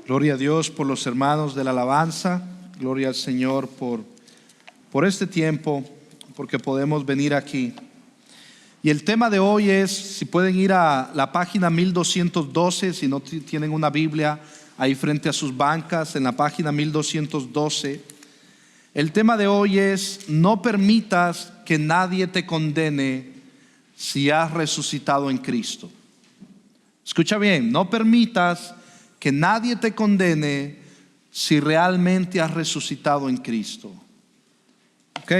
Gloria a Dios por los hermanos de la alabanza. Gloria al Señor por este tiempo, porque podemos venir aquí. Y el tema de hoy es, si pueden ir a la página 1212, si no tienen una Biblia ahí frente a sus bancas, en la página 1212. El tema de hoy es: no permitas que nadie te condene si has resucitado en Cristo. Escucha bien, no permitas que nadie te condene si realmente has resucitado en Cristo. ¿Ok?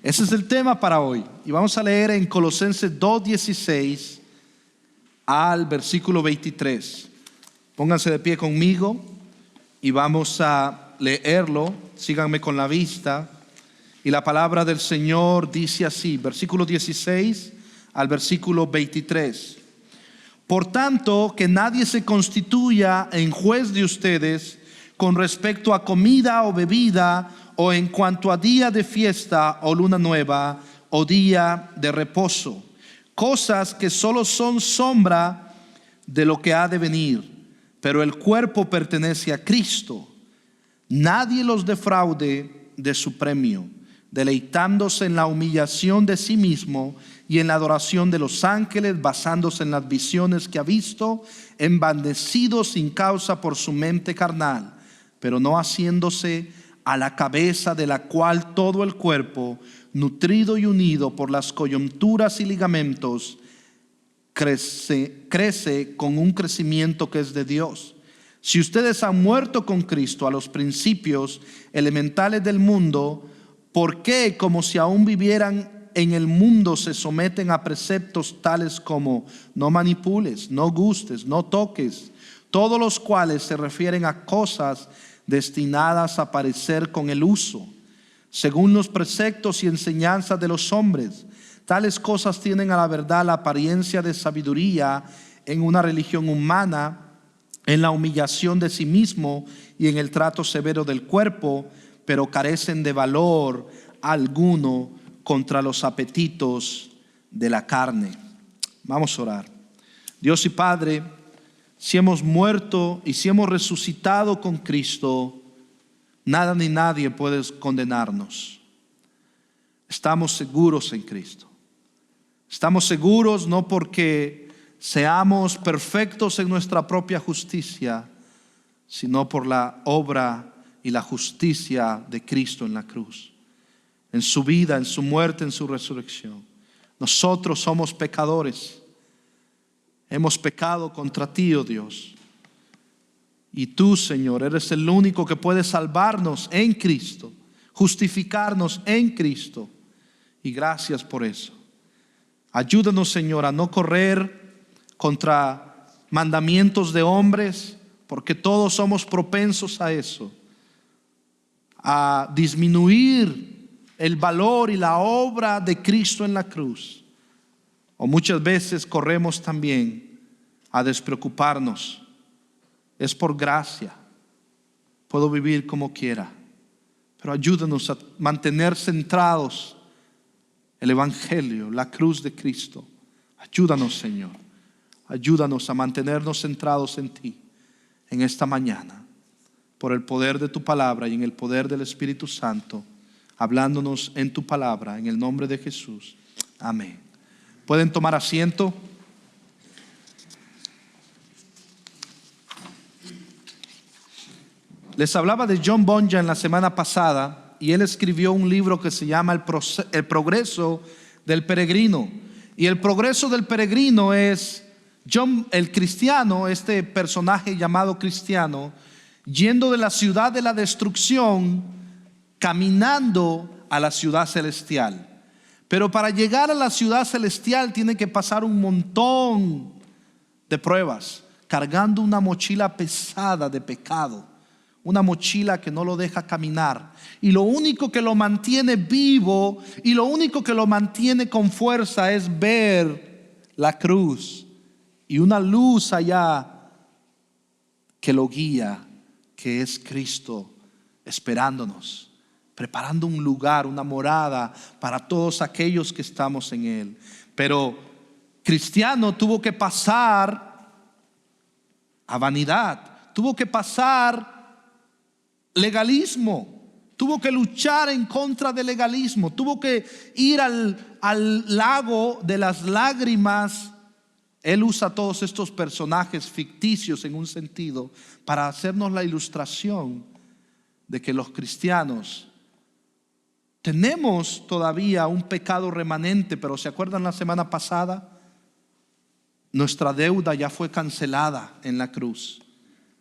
Ese es el tema para hoy. Y vamos a leer en Colosenses 2:16 al versículo 23. Pónganse de pie conmigo y vamos a leerlo. Síganme con la vista. Y la palabra del Señor dice así, versículo 16 al versículo 23. Por tanto, que nadie se constituya en juez de ustedes con respecto a comida o bebida, o en cuanto a día de fiesta o luna nueva o día de reposo, cosas que solo son sombra de lo que ha de venir, pero el cuerpo pertenece a Cristo. Nadie los defraude de su premio, deleitándose en la humillación de sí mismo y en la adoración de los ángeles, basándose en las visiones que ha visto, envanecido sin causa por su mente carnal, pero no haciéndose a la cabeza, de la cual todo el cuerpo, nutrido y unido por las coyunturas y ligamentos, crece con un crecimiento que es de Dios. Si ustedes han muerto con Cristo a los principios elementales del mundo, ¿por qué, como si aún vivieran en el mundo, se someten a preceptos tales como no manipules, no gustes, no toques, todos los cuales se refieren a cosas destinadas a parecer con el uso, según los preceptos y enseñanzas de los hombres? Tales cosas tienen a la verdad la apariencia de sabiduría en una religión humana, en la humillación de sí mismo y en el trato severo del cuerpo, pero carecen de valor alguno contra los apetitos de la carne. Vamos a orar. Dios y Padre, si hemos muerto y si hemos resucitado con Cristo, nada ni nadie puede condenarnos. Estamos seguros en Cristo. Estamos seguros no porque seamos perfectos en nuestra propia justicia, sino por la obra y la justicia de Cristo en la cruz, en su vida, en su muerte, en su resurrección. Nosotros somos pecadores. Hemos pecado contra ti, oh Dios. Y tú, Señor, eres el único que puede salvarnos en Cristo, justificarnos en Cristo. Y gracias por eso. Ayúdanos, Señor, a no correr contra mandamientos de hombres, porque todos somos propensos a eso, a disminuir el valor y la obra de Cristo en la cruz. O muchas veces corremos también a despreocuparnos. Es por gracia, puedo vivir como quiera, pero ayúdanos a mantener centrados el Evangelio, la cruz de Cristo. Ayúdanos, Señor, ayúdanos a mantenernos centrados en ti en esta mañana, por el poder de tu palabra y en el poder del Espíritu Santo, hablándonos en tu palabra, en el nombre de Jesús. Amén. ¿Pueden tomar asiento? Les hablaba de John Bunyan la semana pasada, y él escribió un libro que se llama El progreso del peregrino. Y el progreso del peregrino es John, el cristiano, este personaje llamado cristiano, yendo de la ciudad de la destrucción, caminando a la ciudad celestial. Pero para llegar a la ciudad celestial tiene que pasar un montón de pruebas, cargando una mochila pesada de pecado, una mochila que no lo deja caminar. Y lo único que lo mantiene vivo y lo único que lo mantiene con fuerza es ver la cruz y una luz allá que lo guía, que es Cristo, esperándonos, preparando un lugar, una morada para todos aquellos que estamos en Él. Pero cristiano tuvo que pasar a vanidad, tuvo que pasar legalismo, tuvo que luchar en contra del legalismo, tuvo que ir al lago de las lágrimas. Él usa todos estos personajes ficticios en un sentido para hacernos la ilustración de que los cristianos tenemos todavía un pecado remanente, pero ¿se acuerdan la semana pasada? Nuestra deuda ya fue cancelada en la cruz.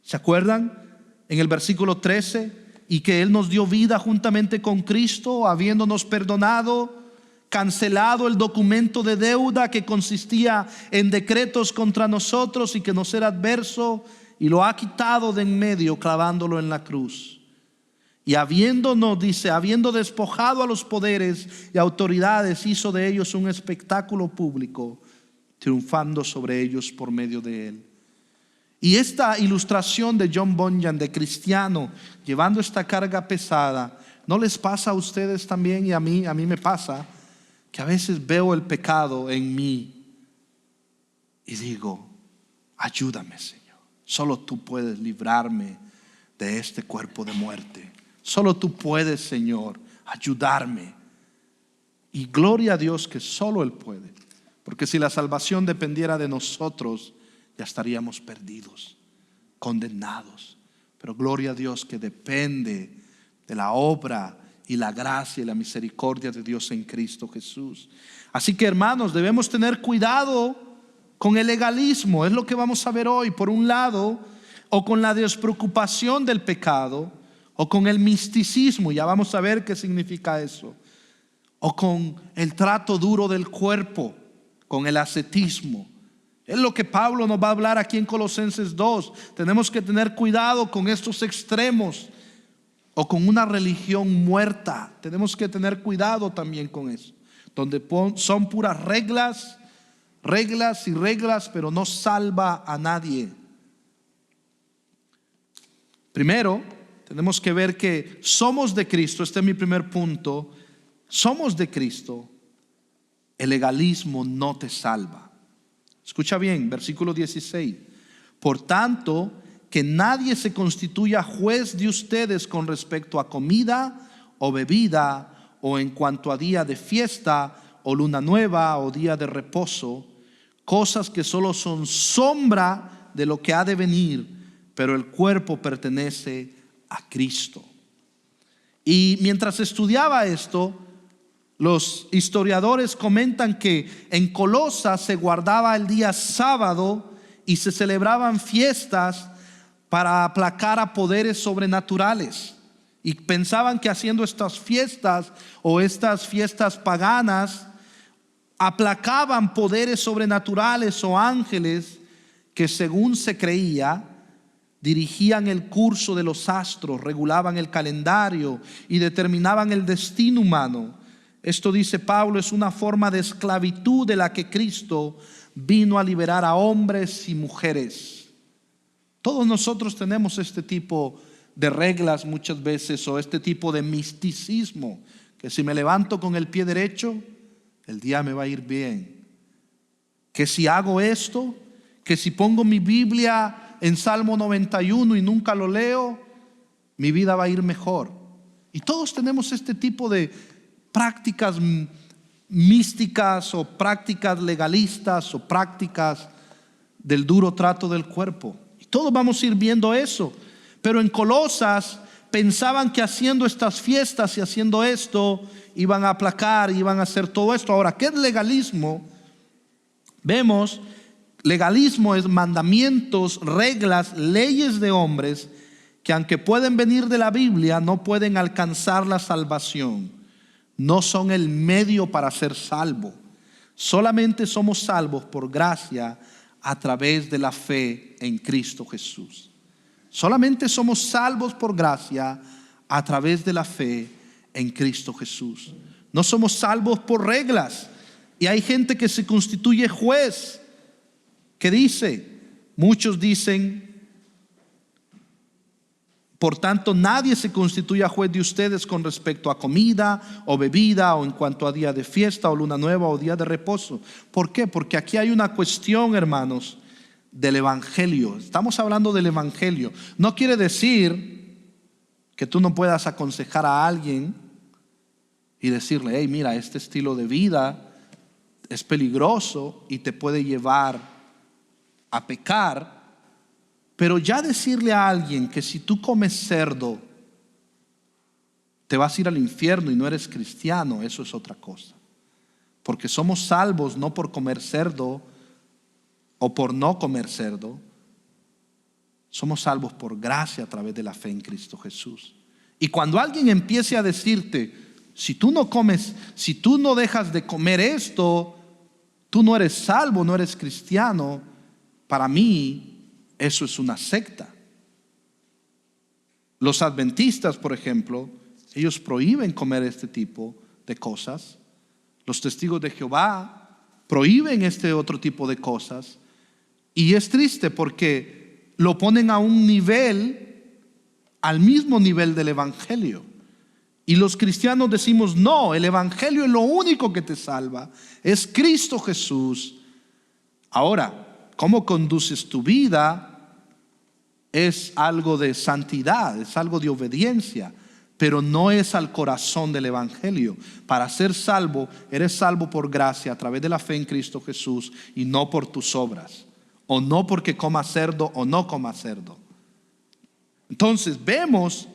¿Se acuerdan? En el versículo 13, y que Él nos dio vida juntamente con Cristo, habiéndonos perdonado, cancelado el documento de deuda que consistía en decretos contra nosotros y que nos era adverso, y lo ha quitado de en medio clavándolo en la cruz. Y habiéndonos, dice, habiendo despojado a los poderes y autoridades, hizo de ellos un espectáculo público, triunfando sobre ellos por medio de Él. Y esta ilustración de John Bunyan, de cristiano llevando esta carga pesada, ¿no les pasa a ustedes también? Y a mí me pasa que a veces veo el pecado en mí y digo, ayúdame, Señor. Solo tú puedes librarme de este cuerpo de muerte. Solo tú puedes, Señor, ayudarme. Y gloria a Dios que solo Él puede. Porque si la salvación dependiera de nosotros, ya estaríamos perdidos, condenados. Pero gloria a Dios que depende de la obra y la gracia y la misericordia de Dios en Cristo Jesús. Así que, hermanos, debemos tener cuidado con el legalismo. Es lo que vamos a ver hoy. Por un lado, o con la despreocupación del pecado, o con el misticismo. Ya vamos a ver qué significa eso. O con el trato duro del cuerpo, con el ascetismo. Es lo que Pablo nos va a hablar aquí en Colosenses 2. Tenemos que tener cuidado con estos extremos. O con una religión muerta. Tenemos que tener cuidado también con eso. Donde son puras reglas, pero no salva a nadie. Primero, tenemos que ver que somos de Cristo. Este es mi primer punto. Somos de Cristo. El legalismo no te salva. Escucha bien, versículo 16. Por tanto, que nadie se constituya juez de ustedes con respecto a comida o bebida, o en cuanto a día de fiesta, o luna nueva, o día de reposo, cosas que solo son sombra de lo que ha de venir, pero el cuerpo pertenece a Cristo. Y mientras estudiaba esto, los historiadores comentan que en Colosas se guardaba el día sábado y se celebraban fiestas para aplacar a poderes sobrenaturales. Y pensaban que haciendo estas fiestas o estas fiestas paganas aplacaban poderes sobrenaturales o ángeles que, según se creía, dirigían el curso de los astros, regulaban el calendario y determinaban el destino humano. Esto, dice Pablo, es una forma de esclavitud de la que Cristo vino a liberar a hombres y mujeres. Todos nosotros tenemos este tipo de reglas muchas veces, o este tipo de misticismo, que si me levanto con el pie derecho, el día me va a ir bien. Que si hago esto, que si pongo mi Biblia en Salmo 91 y nunca lo leo, mi vida va a ir mejor. Y todos tenemos este tipo de prácticas místicas o prácticas legalistas o prácticas del duro trato del cuerpo. Y todos vamos a ir viendo eso. Pero en Colosas pensaban que haciendo estas fiestas y haciendo esto iban a aplacar, iban a hacer todo esto. Ahora, ¿qué es legalismo? Vemos, legalismo es mandamientos, reglas, leyes de hombres que, aunque pueden venir de la Biblia, no pueden alcanzar la salvación. No son el medio para ser salvo. Solamente somos salvos por gracia a través de la fe en Cristo Jesús. Solamente somos salvos por gracia a través de la fe en Cristo Jesús. No somos salvos por reglas. Y hay gente que se constituye juez, que dice, muchos dicen, por tanto nadie se constituya juez de ustedes con respecto a comida o bebida, o en cuanto a día de fiesta o luna nueva o día de reposo. ¿Por qué? Porque aquí hay una cuestión, hermanos, del evangelio. Estamos hablando del evangelio. No quiere decir que tú no puedas aconsejar a alguien y decirle: hey, mira, este estilo de vida es peligroso y te puede llevar a pecar. Pero ya decirle a alguien que si tú comes cerdo te vas a ir al infierno y no eres cristiano, eso es otra cosa. Porque somos salvos no por comer cerdo o por no comer cerdo. Somos salvos por gracia a través de la fe en Cristo Jesús. Y cuando alguien empiece a decirte: si tú no comes, si tú no dejas de comer esto, tú no eres salvo, no eres cristiano, para mí eso es una secta. Los adventistas, por ejemplo, ellos prohíben comer este tipo de cosas. Los testigos de Jehová prohíben este otro tipo de cosas. Y es triste porque lo ponen a un nivel, al mismo nivel del evangelio. Y los cristianos decimos: no, el evangelio es lo único que te salva, es Cristo Jesús. Ahora, ¿cómo conduces tu vida? Es algo de santidad, es algo de obediencia, pero no es al corazón del evangelio. Para ser salvo, eres salvo por gracia a través de la fe en Cristo Jesús y no por tus obras, o no porque comas cerdo o no comas cerdo. Entonces vemos,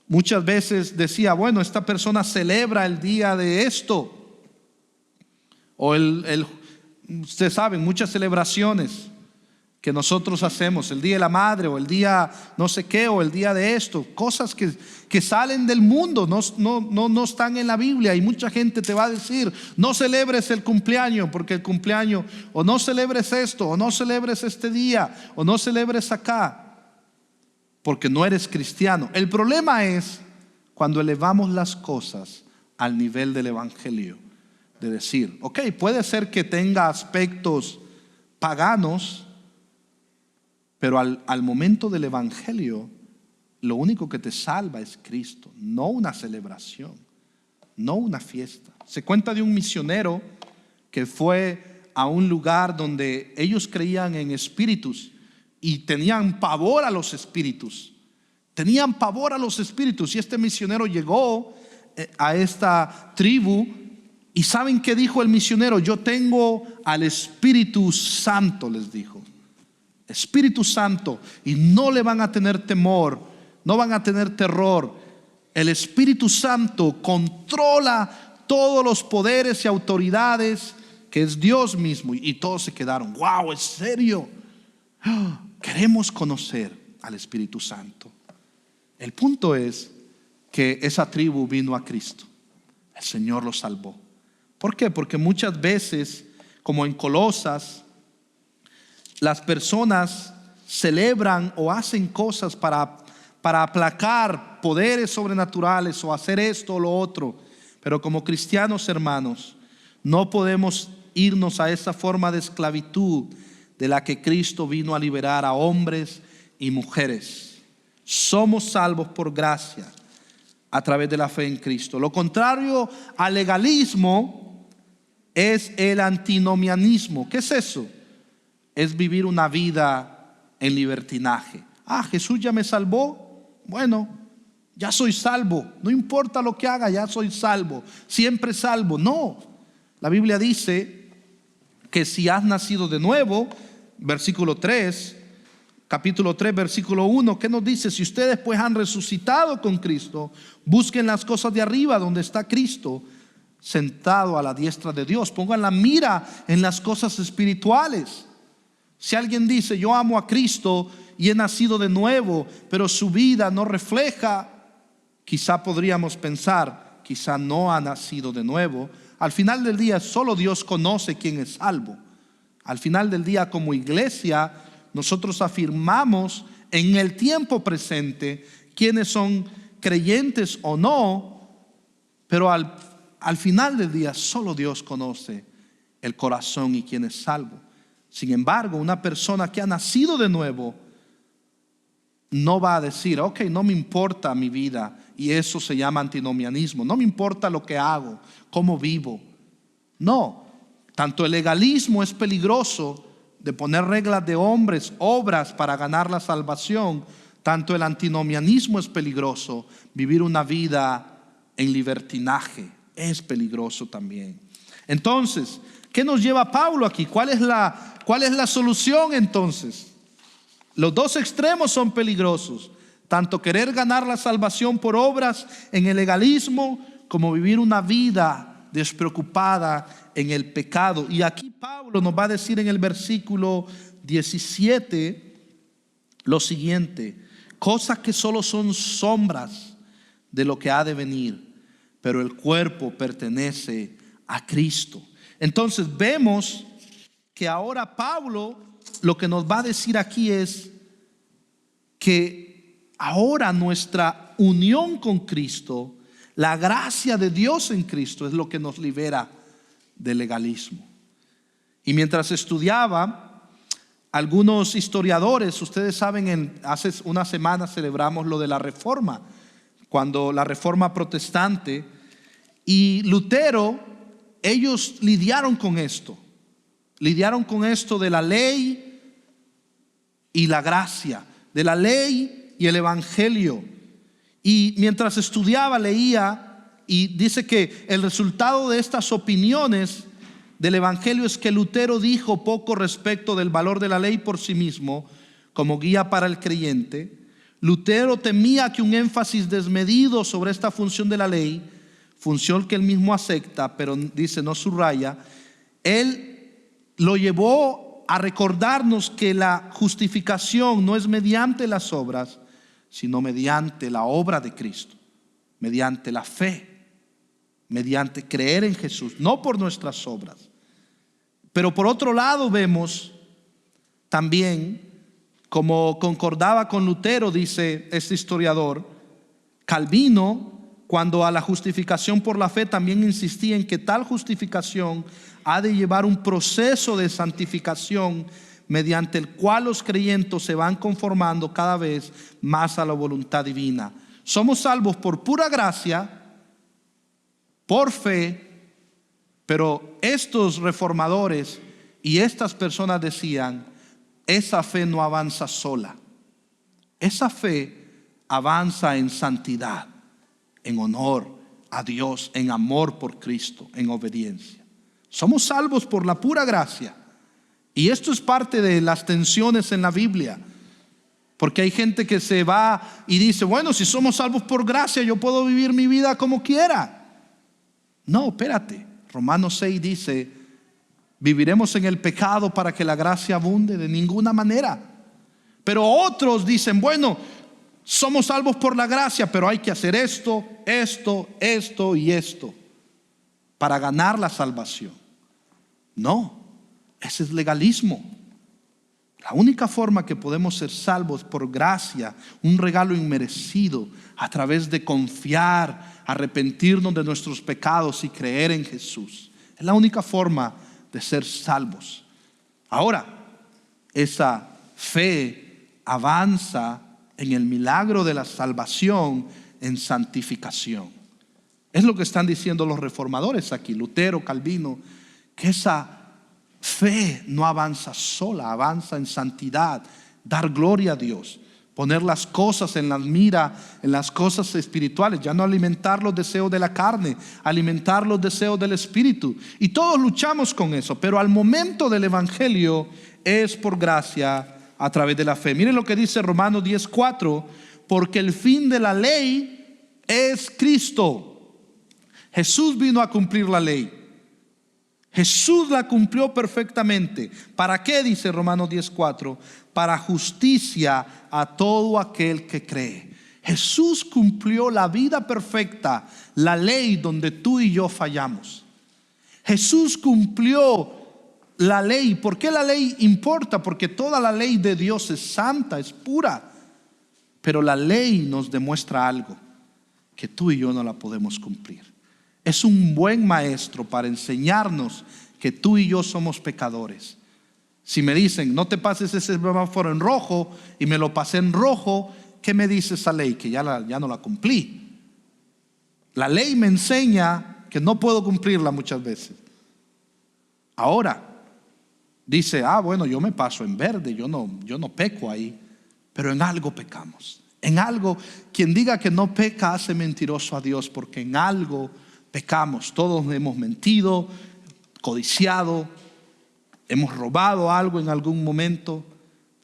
muchas veces decía: bueno, esta persona celebra el día de esto, o ustedes saben, muchas celebraciones que nosotros hacemos, el día de la madre, o el día no sé qué, o el día de esto, cosas que salen del mundo, no están en la Biblia. Y mucha gente te va a decir: no celebres el cumpleaños, porque el cumpleaños, o no celebres esto, o no celebres este día, o no celebres acá, porque no eres cristiano. El problema es cuando elevamos las cosas al nivel del evangelio, de decir: ok, puede ser que tenga aspectos paganos, pero al momento del evangelio, lo único que te salva es Cristo, no una celebración, no una fiesta. Se cuenta de un misionero que fue a un lugar donde ellos creían en espíritus y tenían pavor a los espíritus. Tenían pavor a los espíritus. Y este misionero llegó a esta tribu, y ¿saben qué dijo el misionero? Yo tengo al Espíritu Santo, les dijo. Espíritu Santo, y no le van a tener temor, no van a tener terror. El Espíritu Santo controla todos los poderes y autoridades, que es Dios mismo. Y todos se quedaron: wow, ¿es serio? Queremos conocer al Espíritu Santo. El punto es que esa tribu vino a Cristo. El Señor los salvó. ¿Por qué? Porque muchas veces, como en Colosas, las personas celebran o hacen cosas para aplacar poderes sobrenaturales, o hacer esto o lo otro. Pero como cristianos, hermanos, no podemos irnos a esa forma de esclavitud de la que Cristo vino a liberar a hombres y mujeres. Somos salvos por gracia a través de la fe en Cristo. Lo contrario al legalismo es el antinomianismo. ¿Qué es eso? Es vivir una vida en libertinaje. Jesús ya me salvó, bueno, ya soy salvo, no importa lo que haga, ya soy salvo, siempre salvo. No, la Biblia dice que si has nacido de nuevo, versículo 3, capítulo 3, versículo 1, ¿qué nos dice? Si ustedes pues han resucitado con Cristo, busquen las cosas de arriba, donde está Cristo sentado a la diestra de Dios. Pongan la mira en las cosas espirituales. Si alguien dice: yo amo a Cristo y he nacido de nuevo, pero su vida no refleja, quizá podríamos pensar: quizá no ha nacido de nuevo. Al final del día, solo Dios conoce quién es salvo. Al final del día, como iglesia, nosotros afirmamos en el tiempo presente quiénes son creyentes o no, pero al final del día solo Dios conoce el corazón y quién es salvo. Sin embargo, una persona que ha nacido de nuevo no va a decir: ok, no me importa mi vida, y eso se llama antinomianismo. No me importa lo que hago, cómo vivo. No, Tanto el legalismo es peligroso, de poner reglas de hombres, obras para ganar la salvación. Tanto el antinomianismo es peligroso, vivir una vida en libertinaje es peligroso también. Entonces, ¿qué nos lleva Pablo aquí? ¿Cuál es la solución entonces? Los dos extremos son peligrosos, tanto querer ganar la salvación por obras en el legalismo, como vivir una vida despreocupada en el pecado. Y aquí Pablo nos va a decir en el versículo 17 lo siguiente: cosas que solo son sombras de lo que ha de venir, pero el cuerpo pertenece a Cristo. Entonces vemos que ahora Pablo lo que nos va a decir aquí es que ahora nuestra unión con Cristo, la gracia de Dios en Cristo, es lo que nos libera del legalismo. Y mientras estudiaba, algunos historiadores, ustedes saben, hace una semana celebramos lo de la Reforma, cuando la Reforma protestante y Lutero, ellos lidiaron con esto de la ley y la gracia, de la ley y el evangelio. Y mientras estudiaba, leía, y dice que el resultado de estas opiniones del evangelio es que Lutero dijo poco respecto del valor de la ley por sí mismo como guía para el creyente. Lutero temía que un énfasis desmedido sobre esta función de la ley, función que él mismo acepta, pero dice, no subraya, él lo llevó a recordarnos que la justificación no es mediante las obras, sino mediante la obra de Cristo, mediante la fe, mediante creer en Jesús, no por nuestras obras. Pero por otro lado vemos también, como concordaba con Lutero, dice este historiador, Calvino, cuando a la justificación por la fe, también insistía en que tal justificación ha de llevar un proceso de santificación mediante el cual los creyentes se van conformando cada vez más a la voluntad divina. Somos salvos por pura gracia, por fe, pero estos reformadores y estas personas decían, esa fe no avanza sola. Esa fe avanza en santidad, en honor a Dios, en amor por Cristo, en obediencia. Somos salvos por la pura gracia. Y esto es parte de las tensiones en la Biblia. Porque hay gente que se va y dice, bueno, si somos salvos por gracia, yo puedo vivir mi vida como quiera. No, espérate. Romanos 6 dice, ¿viviremos en el pecado para que la gracia abunde? De ninguna manera. Pero otros dicen, bueno, somos salvos por la gracia, pero hay que hacer esto y esto para ganar la salvación. No, ese es legalismo. La única forma que podemos ser salvos por gracia, un regalo inmerecido, a través de confiar, arrepentirnos de nuestros pecados y creer en Jesús. Es la única forma de ser salvos. Ahora, esa fe avanza en el milagro de la salvación en santificación. Es lo que están diciendo los reformadores aquí, Lutero, Calvino, que esa fe no avanza sola, avanza en santidad, dar gloria a Dios, poner las cosas en la mira, en las cosas espirituales, ya no alimentar los deseos de la carne, alimentar los deseos del espíritu. Y todos luchamos con eso, pero al momento del evangelio es por gracia a través de la fe. Miren lo que dice Romanos 10:4, porque el fin de la ley es Cristo. Jesús vino a cumplir la ley. Jesús la cumplió perfectamente. ¿Para qué? Dice Romanos 10:4, para justicia a todo aquel que cree. Jesús cumplió la vida perfecta, la ley donde tú y yo fallamos. Jesús cumplió la ley. ¿Por qué la ley importa? Porque toda la ley de Dios es santa, es pura. Pero la ley nos demuestra algo, que tú y yo no la podemos cumplir. Es un buen maestro para enseñarnos que tú y yo somos pecadores. Si me dicen, no te pases ese semáforo en rojo, y me lo pasé en rojo, ¿qué me dice esa ley? Que ya no la cumplí. La ley me enseña que no puedo cumplirla muchas veces. Ahora, dice, bueno, yo me paso en verde, yo no peco ahí, pero en algo pecamos. En algo, quien diga que no peca hace mentiroso a Dios, porque en algo pecamos. Todos hemos mentido, codiciado, hemos robado algo en algún momento.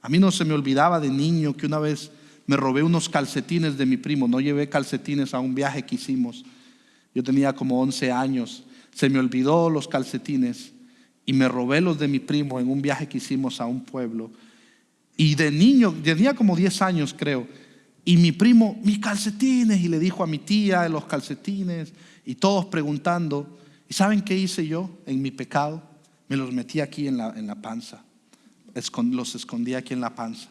A mí no se me olvidaba de niño que una vez me robé unos calcetines de mi primo. No llevé calcetines a un viaje que hicimos. Yo tenía como 11 años. Se me olvidó los calcetines y me robé los de mi primo en un viaje que hicimos a un pueblo. Y de niño, tenía como 10 años creo. Y mi primo, mis calcetines, y le dijo a mi tía los calcetines, y todos preguntando. ¿Y saben qué hice yo en mi pecado? Me los metí aquí en la panza. Los escondí aquí en la panza.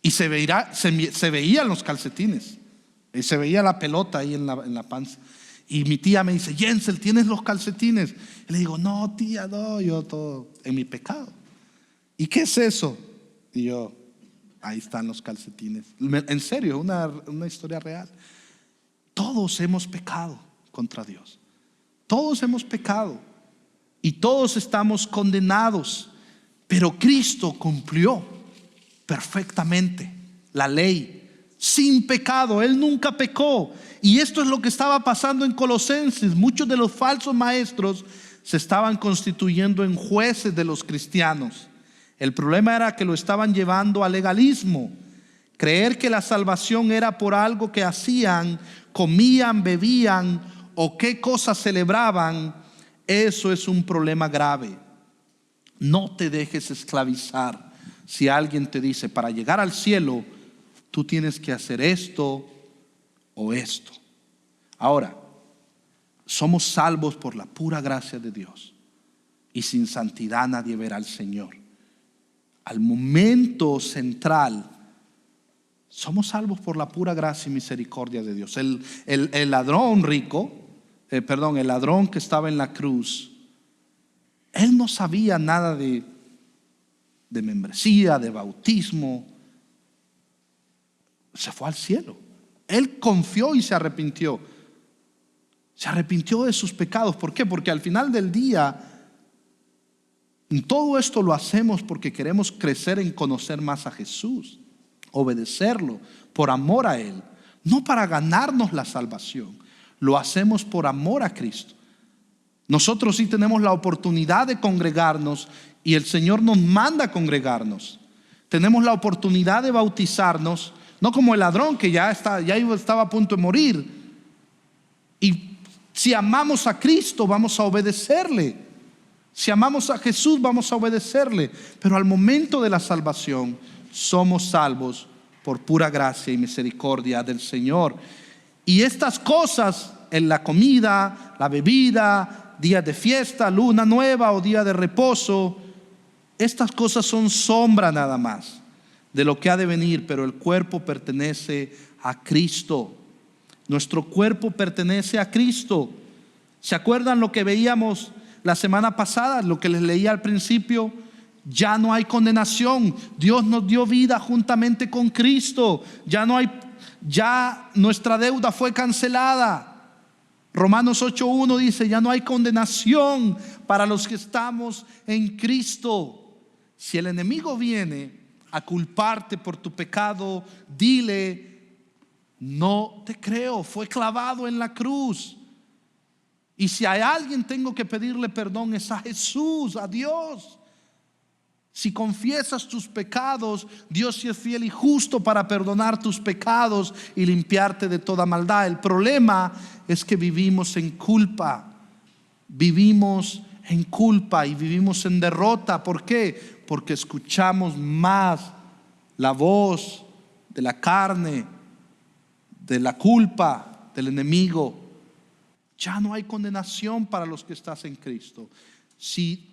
Y se veían los calcetines. Y se veía la pelota ahí en la panza. Y mi tía me dice, Jensel, ¿tienes los calcetines? Y le digo, no tía, no, yo todo en mi pecado. ¿Y qué es eso? Y yo, ahí están los calcetines. En serio, una historia real. Todos hemos pecado contra Dios. Todos hemos pecado. Y todos estamos condenados. Pero Cristo cumplió perfectamente la ley, sin pecado. Él nunca pecó. Y esto es lo que estaba pasando en Colosenses. Muchos de los falsos maestros se estaban constituyendo en jueces de los cristianos. El problema era que lo estaban llevando al legalismo. Creer que la salvación era por algo que hacían, comían, bebían o qué cosas celebraban. Eso es un problema grave. No te dejes esclavizar. Si alguien te dice, para llegar al cielo, tú tienes que hacer esto o esto. Ahora, somos salvos por la pura gracia de Dios. Y sin santidad nadie verá al Señor. Al momento central, somos salvos por la pura gracia y misericordia de Dios. El ladrón rico, el ladrón que estaba en la cruz, él no sabía nada de membresía, de bautismo. Se fue al cielo. Él confió y se arrepintió. Se arrepintió de sus pecados. ¿Por qué? Porque al final del día, todo esto lo hacemos porque queremos crecer en conocer más a Jesús, obedecerlo por amor a Él, no para ganarnos la salvación. Lo hacemos por amor a Cristo. Nosotros sí tenemos la oportunidad de congregarnos y el Señor nos manda a congregarnos. Tenemos la oportunidad de bautizarnos, no como el ladrón que ya estaba a punto de morir. Y si amamos a Cristo, vamos a obedecerle. Si amamos a Jesús, vamos a obedecerle. Pero al momento de la salvación, somos salvos por pura gracia y misericordia del Señor. Y estas cosas, en la comida, la bebida, días de fiesta, luna nueva o día de reposo, estas cosas son sombra nada más de lo que ha de venir, pero el cuerpo pertenece a Cristo. Nuestro cuerpo pertenece a Cristo. ¿Se acuerdan lo que veíamos la semana pasada? Lo que les leía al principio. Ya no hay condenación. Dios nos dio vida juntamente con Cristo. Ya nuestra deuda fue cancelada. Romanos 8:1 dice, ya no hay condenación para los que estamos en Cristo. Si el enemigo viene a culparte por tu pecado, dile, no te creo, fue clavado en la cruz. Y si hay alguien tengo que pedirle perdón, es a Jesús, a Dios. Si confiesas tus pecados, Dios sí es fiel y justo para perdonar tus pecados y limpiarte de toda maldad. El problema es que vivimos en culpa. Vivimos en culpa y vivimos en derrota. ¿Por qué? Porque escuchamos más la voz de la carne, de la culpa, del enemigo. Ya no hay condenación para los que estás en Cristo. Si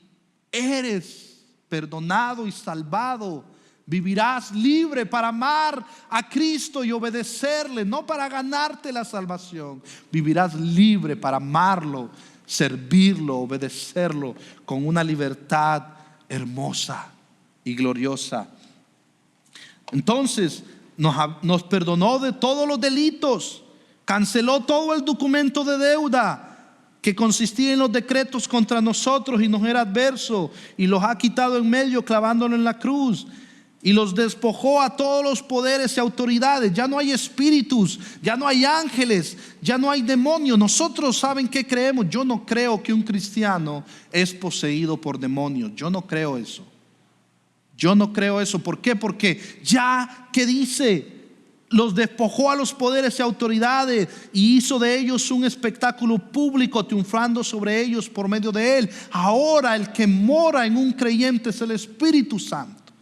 eres perdonado y salvado, vivirás libre para amar a Cristo y obedecerle, no para ganarte la salvación. Vivirás libre para amarlo, servirlo, obedecerlo con una libertad hermosa y gloriosa. Entonces nos perdonó de todos los delitos, canceló todo el documento de deuda. que consistía en los decretos contra nosotros y nos era adverso, y los ha quitado en medio clavándolo en la cruz, y los despojó a todos los poderes y autoridades. Ya no hay espíritus, ya no hay ángeles, ya no hay demonios. Nosotros, ¿saben qué creemos? Yo no creo que un cristiano es poseído por demonios. Yo no creo eso. Yo no creo eso. ¿Por qué? Porque ya, ¿qué dice? Los despojó a los poderes y autoridades y hizo de ellos un espectáculo público, triunfando sobre ellos por medio de él. Ahora el que mora en un creyente es el Espíritu Santo.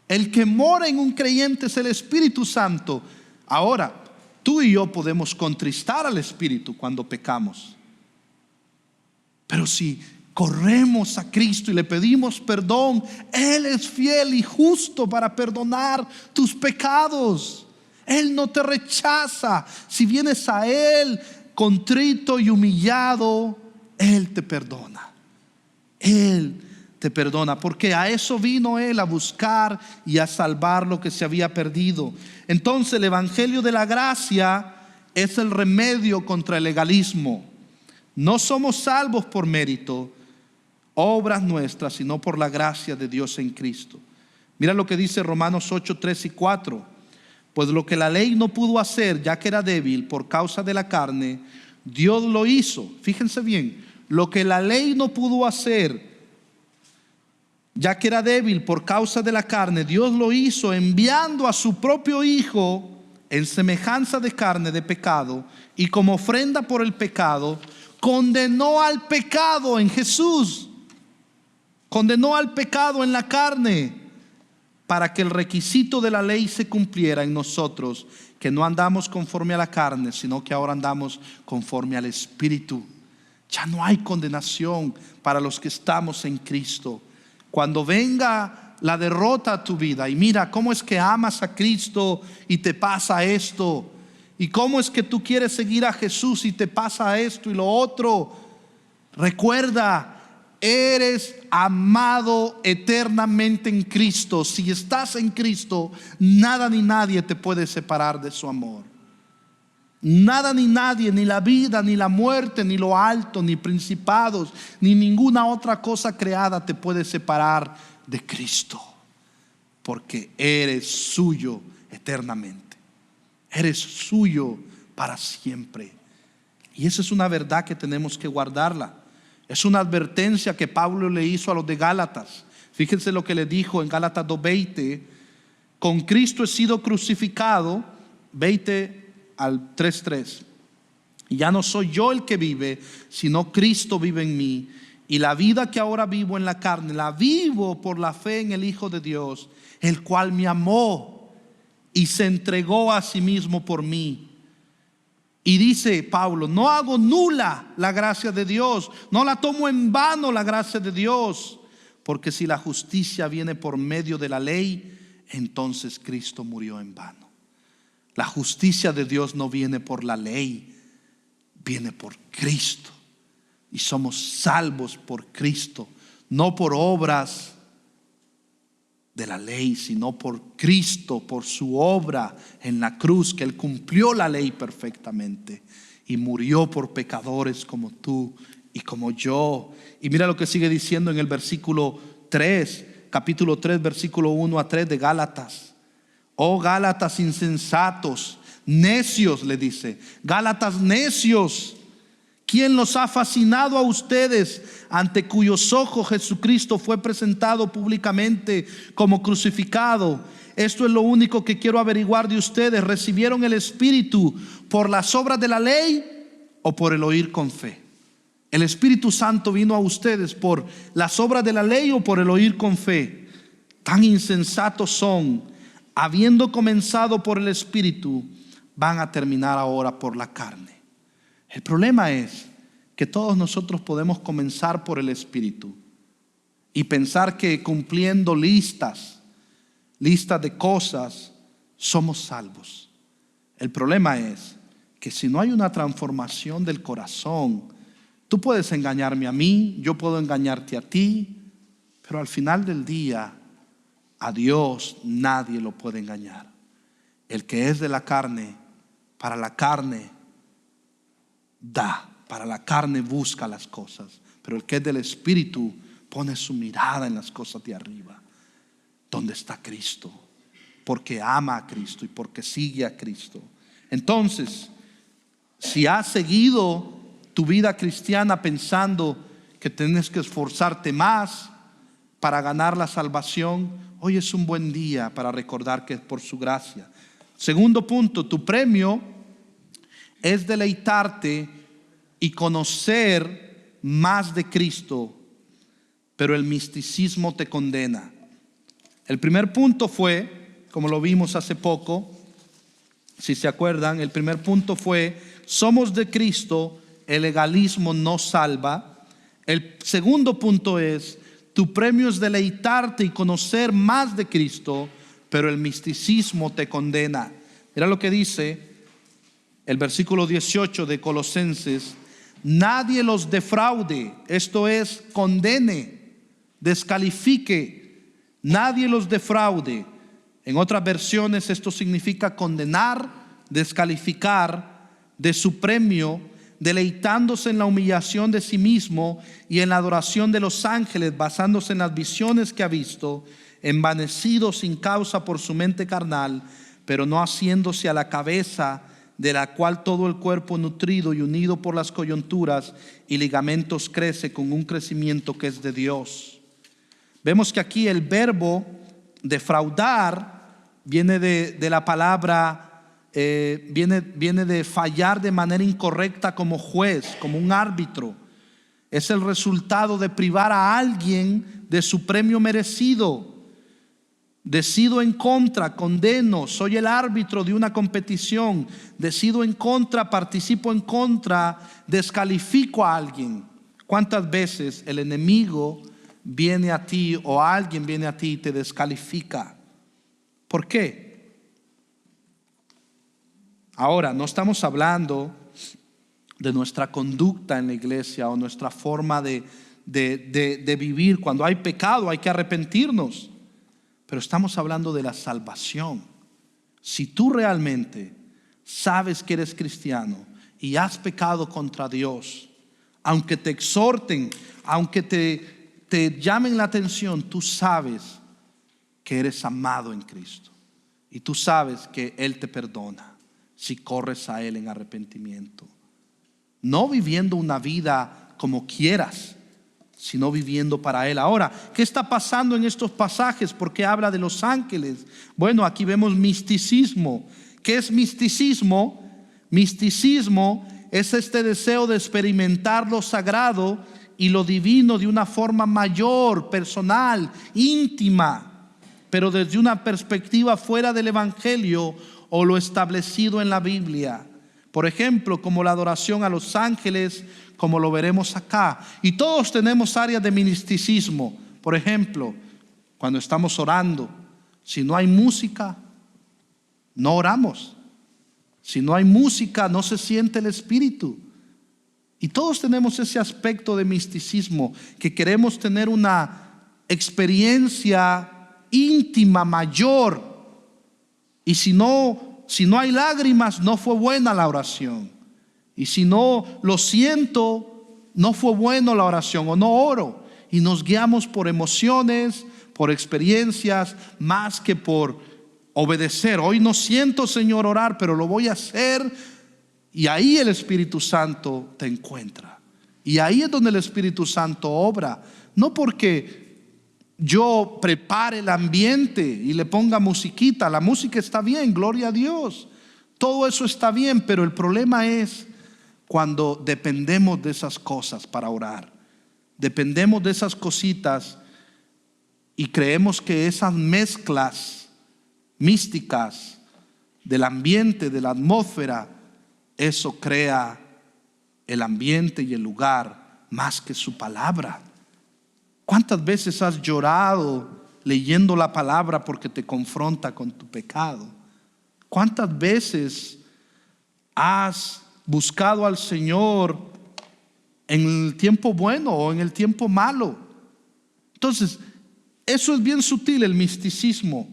El que mora en un creyente es el Espíritu Santo. Ahora, tú y yo podemos contristar al Espíritu cuando pecamos. Pero si corremos a Cristo y le pedimos perdón, Él es fiel y justo para perdonar tus pecados. Él no te rechaza. Si vienes a Él contrito y humillado, Él te perdona. Él te perdona, porque a eso vino Él, a buscar y a salvar lo que se había perdido. Entonces el Evangelio de la gracia es el remedio contra el legalismo. No somos salvos por mérito, obras nuestras, sino por la gracia de Dios en Cristo. Mira lo que dice Romanos 8, 3 y 4. Pues lo que la ley no pudo hacer, ya que era débil por causa de la carne, Dios lo hizo. Fíjense bien, lo que la ley no pudo hacer, ya que era débil por causa de la carne, Dios lo hizo enviando a su propio Hijo en semejanza de carne de pecado, y como ofrenda por el pecado, condenó al pecado en Jesús. Condenó al pecado en la carne, para que el requisito de la ley se cumpliera en nosotros, que no andamos conforme a la carne, sino que ahora andamos conforme al Espíritu. Ya no hay condenación para los que estamos en Cristo. Cuando venga la derrota a tu vida, y mira cómo es que amas a Cristo y te pasa esto, y cómo es que tú quieres seguir a Jesús y te pasa esto y lo otro, recuerda, eres amado eternamente en Cristo. Si estás en Cristo, nada ni nadie te puede separar de su amor. Nada ni nadie, ni la vida, ni la muerte, ni lo alto, ni principados, ni ninguna otra cosa creada te puede separar de Cristo, porque eres suyo eternamente. Eres suyo para siempre. Y esa es una verdad que tenemos que guardarla. Es una advertencia que Pablo le hizo a los de Gálatas. Fíjense lo que le dijo en Gálatas 2:20. Con Cristo he sido crucificado, 20 al 3:3. Y ya no soy yo el que vive, sino Cristo vive en mí. Y la vida que ahora vivo en la carne, la vivo por la fe en el Hijo de Dios, el cual me amó y se entregó a sí mismo por mí. Y dice Pablo, no hago nula la gracia de Dios, no la tomo en vano la gracia de Dios, porque si la justicia viene por medio de la ley, entonces Cristo murió en vano. La justicia de Dios no viene por la ley, viene por Cristo. Y somos salvos por Cristo, no por obras de la ley, sino por Cristo, por su obra en la cruz, que Él cumplió la ley perfectamente y murió por pecadores como tú y como yo. Y mira lo que sigue diciendo en el versículo 3, capítulo 3, versículo 1 a 3 de Gálatas. Oh Gálatas insensatos, necios, le dice. Gálatas necios, ¿quién los ha fascinado a ustedes, ante cuyos ojos Jesucristo fue presentado públicamente como crucificado? Esto es lo único que quiero averiguar de ustedes. ¿Recibieron el Espíritu por las obras de la ley o por el oír con fe? ¿El Espíritu Santo vino a ustedes por las obras de la ley o por el oír con fe? Tan insensatos son, habiendo comenzado por el Espíritu, van a terminar ahora por la carne. El problema es que todos nosotros podemos comenzar por el Espíritu y pensar que cumpliendo listas de cosas somos salvos. El problema es que si no hay una transformación del corazón, tú puedes engañarme a mí, yo puedo engañarte a ti, pero al final del día a Dios nadie lo puede engañar. El que es de la carne, para la carne da. para la carne busca las cosas, pero el que es del Espíritu pone su mirada en las cosas de arriba, donde está Cristo, porque ama a Cristo y porque sigue a Cristo. Entonces, si has seguido tu vida cristiana pensando que tienes que esforzarte más para ganar la salvación, hoy es un buen día para recordar que es por su gracia. Segundo punto, tu premio es deleitarte y conocer más de Cristo, pero el misticismo te condena. El primer punto fue, como lo vimos hace poco, si se acuerdan, el primer punto fue: somos de Cristo, el legalismo no salva. El segundo punto es: tu premio es deleitarte y conocer más de Cristo, pero el misticismo te condena. Mira lo que dice el versículo 18 de Colosenses: nadie los defraude, esto es, condene, descalifique, nadie los defraude. En otras versiones esto significa condenar, descalificar de su premio, deleitándose en la humillación de sí mismo y en la adoración de los ángeles, basándose en las visiones que ha visto, envanecido sin causa por su mente carnal, pero no haciéndose a la cabeza, de la cual todo el cuerpo nutrido y unido por las coyunturas y ligamentos crece con un crecimiento que es de Dios. Vemos que aquí el verbo defraudar viene de la palabra, viene de fallar de manera incorrecta como juez, como un árbitro. Es el resultado de privar a alguien de su premio merecido. Decido en contra, condeno, soy el árbitro de una competición, decido en contra, participo en contra, descalifico a alguien. ¿Cuántas veces el enemigo viene a ti o alguien viene a ti y te descalifica? ¿Por qué? Ahora, no estamos hablando de nuestra conducta en la iglesia o nuestra forma de vivir. Cuando hay pecado hay que arrepentirnos. Pero estamos hablando de la salvación. Si tú realmente sabes que eres cristiano y has pecado contra Dios, aunque te exhorten, aunque te llamen la atención, tú sabes que eres amado en Cristo. Y tú sabes que Él te perdona si corres a Él en arrepentimiento. No viviendo una vida como quieras, sino viviendo para Él. Ahora, ¿qué está pasando en estos pasajes? ¿Por qué habla de los ángeles? Bueno, aquí vemos misticismo. ¿Qué es misticismo? Misticismo es este deseo de experimentar lo sagrado y lo divino de una forma mayor, personal, íntima, pero desde una perspectiva fuera del Evangelio o lo establecido en la Biblia. Por ejemplo, como la adoración a los ángeles, como lo veremos acá. Y todos tenemos áreas de misticismo. Por ejemplo, cuando estamos orando, si no hay música, no oramos. Si no hay música, no se siente el Espíritu. Y todos tenemos ese aspecto de misticismo, que queremos tener una experiencia íntima mayor. Y si no hay lágrimas, no fue buena la oración. Y si no lo siento, no fue bueno la oración o no oro. Y nos guiamos por emociones, por experiencias, más que por obedecer. Hoy no siento, Señor, orar, pero lo voy a hacer. Y ahí el Espíritu Santo te encuentra. Y ahí es donde el Espíritu Santo obra. No porque yo prepare el ambiente y le ponga musiquita. La música está bien, gloria a Dios. Todo eso está bien, pero el problema es cuando dependemos de esas cosas para orar. Dependemos de esas cositas y creemos que esas mezclas místicas del ambiente, de la atmósfera, eso crea el ambiente y el lugar más que su palabra. ¿Cuántas veces has llorado leyendo la palabra porque te confronta con tu pecado? ¿Cuántas veces has buscado al Señor en el tiempo bueno o en el tiempo malo? Entonces, eso es bien sutil, el misticismo.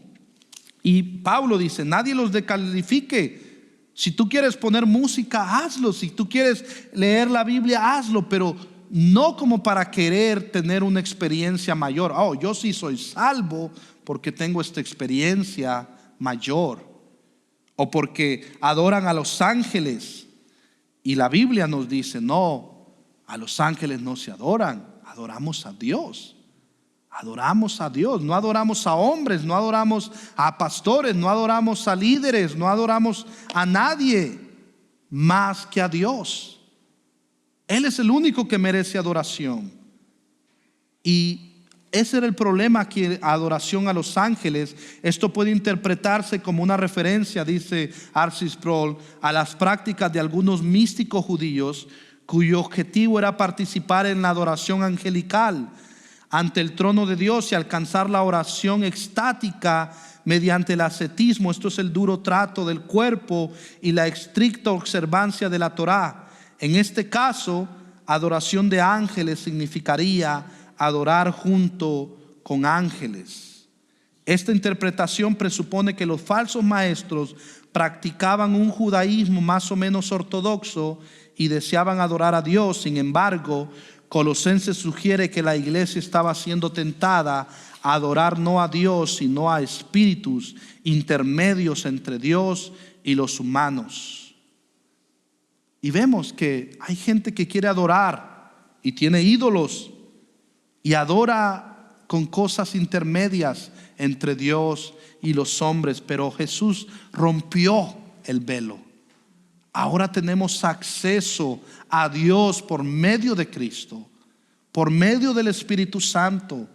Y Pablo dice: nadie los descalifique. Si tú quieres poner música, hazlo. Si tú quieres leer la Biblia, hazlo, pero no como para querer tener una experiencia mayor. Oh, yo sí soy salvo porque tengo esta experiencia mayor. O porque adoran a los ángeles. Y la Biblia nos dice, no, a los ángeles no se adoran, adoramos a Dios. Adoramos a Dios, no adoramos a hombres, no adoramos a pastores, no adoramos a líderes, no adoramos a nadie más que a Dios. Él es el único que merece adoración. Y ese era el problema aquí, adoración a los ángeles. Esto puede interpretarse como una referencia, dice R.C. Sproul, a las prácticas de algunos místicos judíos cuyo objetivo era participar en la adoración angelical ante el trono de Dios y alcanzar la oración extática mediante el ascetismo. Esto es el duro trato del cuerpo y la estricta observancia de la Torá. En este caso, adoración de ángeles significaría adorar junto con ángeles. Esta interpretación presupone que los falsos maestros practicaban un judaísmo más o menos ortodoxo y deseaban adorar a Dios. Sin embargo, Colosenses sugiere que la iglesia estaba siendo tentada a adorar no a Dios, sino a espíritus intermedios entre Dios y los humanos. Y vemos que hay gente que quiere adorar y tiene ídolos y adora con cosas intermedias entre Dios y los hombres, pero Jesús rompió el velo. Ahora tenemos acceso a Dios por medio de Cristo, por medio del Espíritu Santo.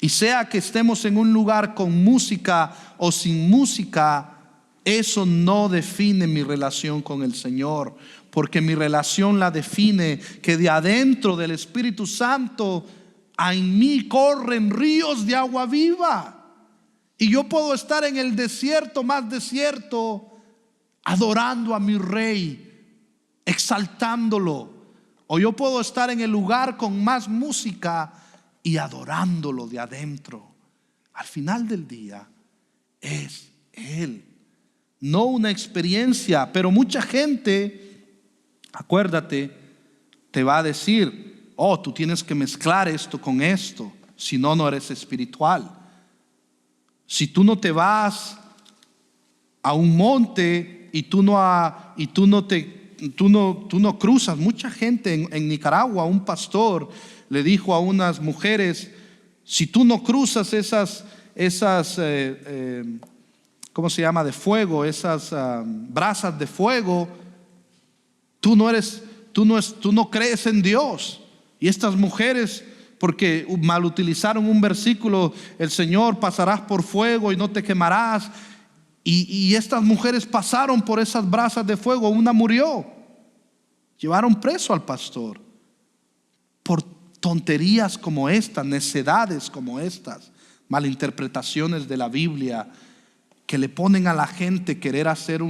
Y sea que estemos en un lugar con música o sin música, eso no define mi relación con el Señor, porque mi relación la define que de adentro del Espíritu Santo en mí corren ríos de agua viva. Y yo puedo estar en el desierto más desierto, adorando a mi Rey, exaltándolo. O yo puedo estar en el lugar con más música y adorándolo de adentro. Al final del día es Él, no una experiencia. Pero mucha gente, acuérdate, te va a decir, oh, tú tienes que mezclar esto con esto, si no, no eres espiritual. Si tú no te vas a un monte y tú no cruzas. Mucha gente en Nicaragua, un pastor le dijo a unas mujeres, si tú no cruzas esas ¿cómo se llama? De fuego, esas brasas de fuego, tú no crees en Dios. Y estas mujeres, porque mal utilizaron un versículo, el Señor pasarás por fuego y no te quemarás. Y estas mujeres pasaron por esas brasas de fuego. Una murió. Llevaron preso al pastor por tonterías como estas, necedades como estas, malinterpretaciones de la Biblia que le ponen a la gente querer hacer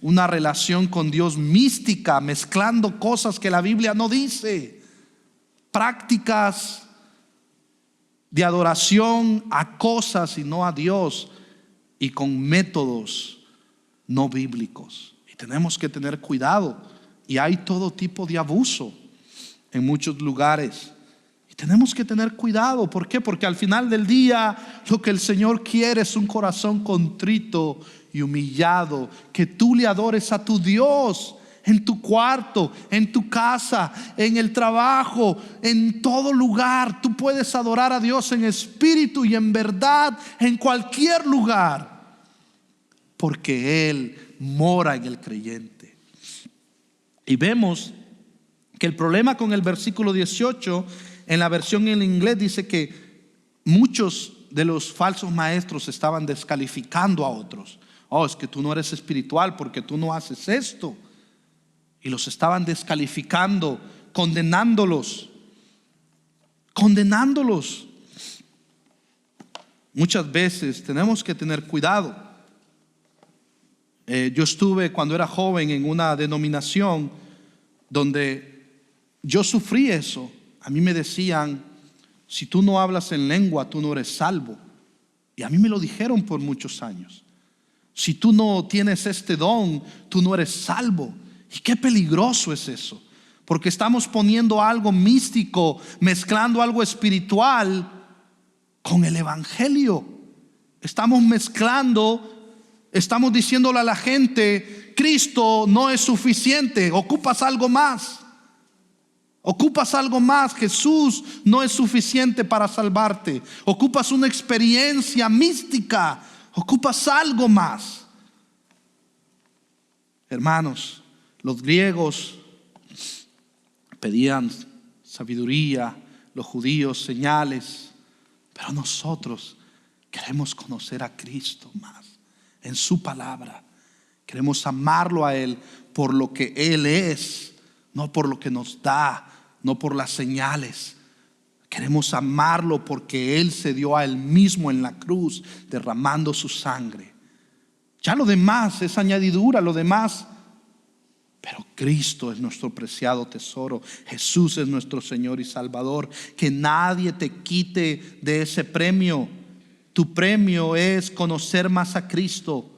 una relación con Dios mística, mezclando cosas que la Biblia no dice, prácticas de adoración a cosas y no a Dios, y con métodos no bíblicos. Y tenemos que tener cuidado. Y hay todo tipo de abuso en muchos lugares. Y tenemos que tener cuidado. ¿Por qué? Porque al final del día lo que el Señor quiere es un corazón contrito y humillado. Que tú le adores a tu Dios en tu cuarto, en tu casa, en el trabajo, en todo lugar. Tú puedes adorar a Dios en espíritu y en verdad en cualquier lugar, porque Él mora en el creyente. Y vemos que el problema con el versículo 18 en la versión en inglés dice que muchos de los falsos maestros estaban descalificando a otros. Oh, es que tú no eres espiritual porque tú no haces esto. Y los estaban descalificando, condenándolos. Muchas veces tenemos que tener cuidado. Yo estuve cuando era joven en una denominación donde yo sufrí eso. A mí me decían, si tú no hablas en lengua, tú no eres salvo. Y a mí me lo dijeron por muchos años. Si tú no tienes este don, tú no eres salvo. Y qué peligroso es eso, porque estamos poniendo algo místico, mezclando algo espiritual con el evangelio. Estamos mezclando, estamos diciéndole a la gente: Cristo no es suficiente, ocupas algo más. Ocupas algo más. Jesús no es suficiente para salvarte. Ocupas una experiencia mística. Ocupas algo más. Hermanos, los griegos pedían sabiduría, los judíos señales, pero nosotros queremos conocer a Cristo más en su palabra. Queremos amarlo a Él por lo que Él es, no por lo que nos da, no por las señales. Queremos amarlo porque Él se dio a Él mismo en la cruz, derramando su sangre. Ya lo demás es añadidura, lo demás. Pero Cristo es nuestro preciado tesoro. Jesús es nuestro Señor y Salvador. Que nadie te quite de ese premio. Tu premio es conocer más a Cristo.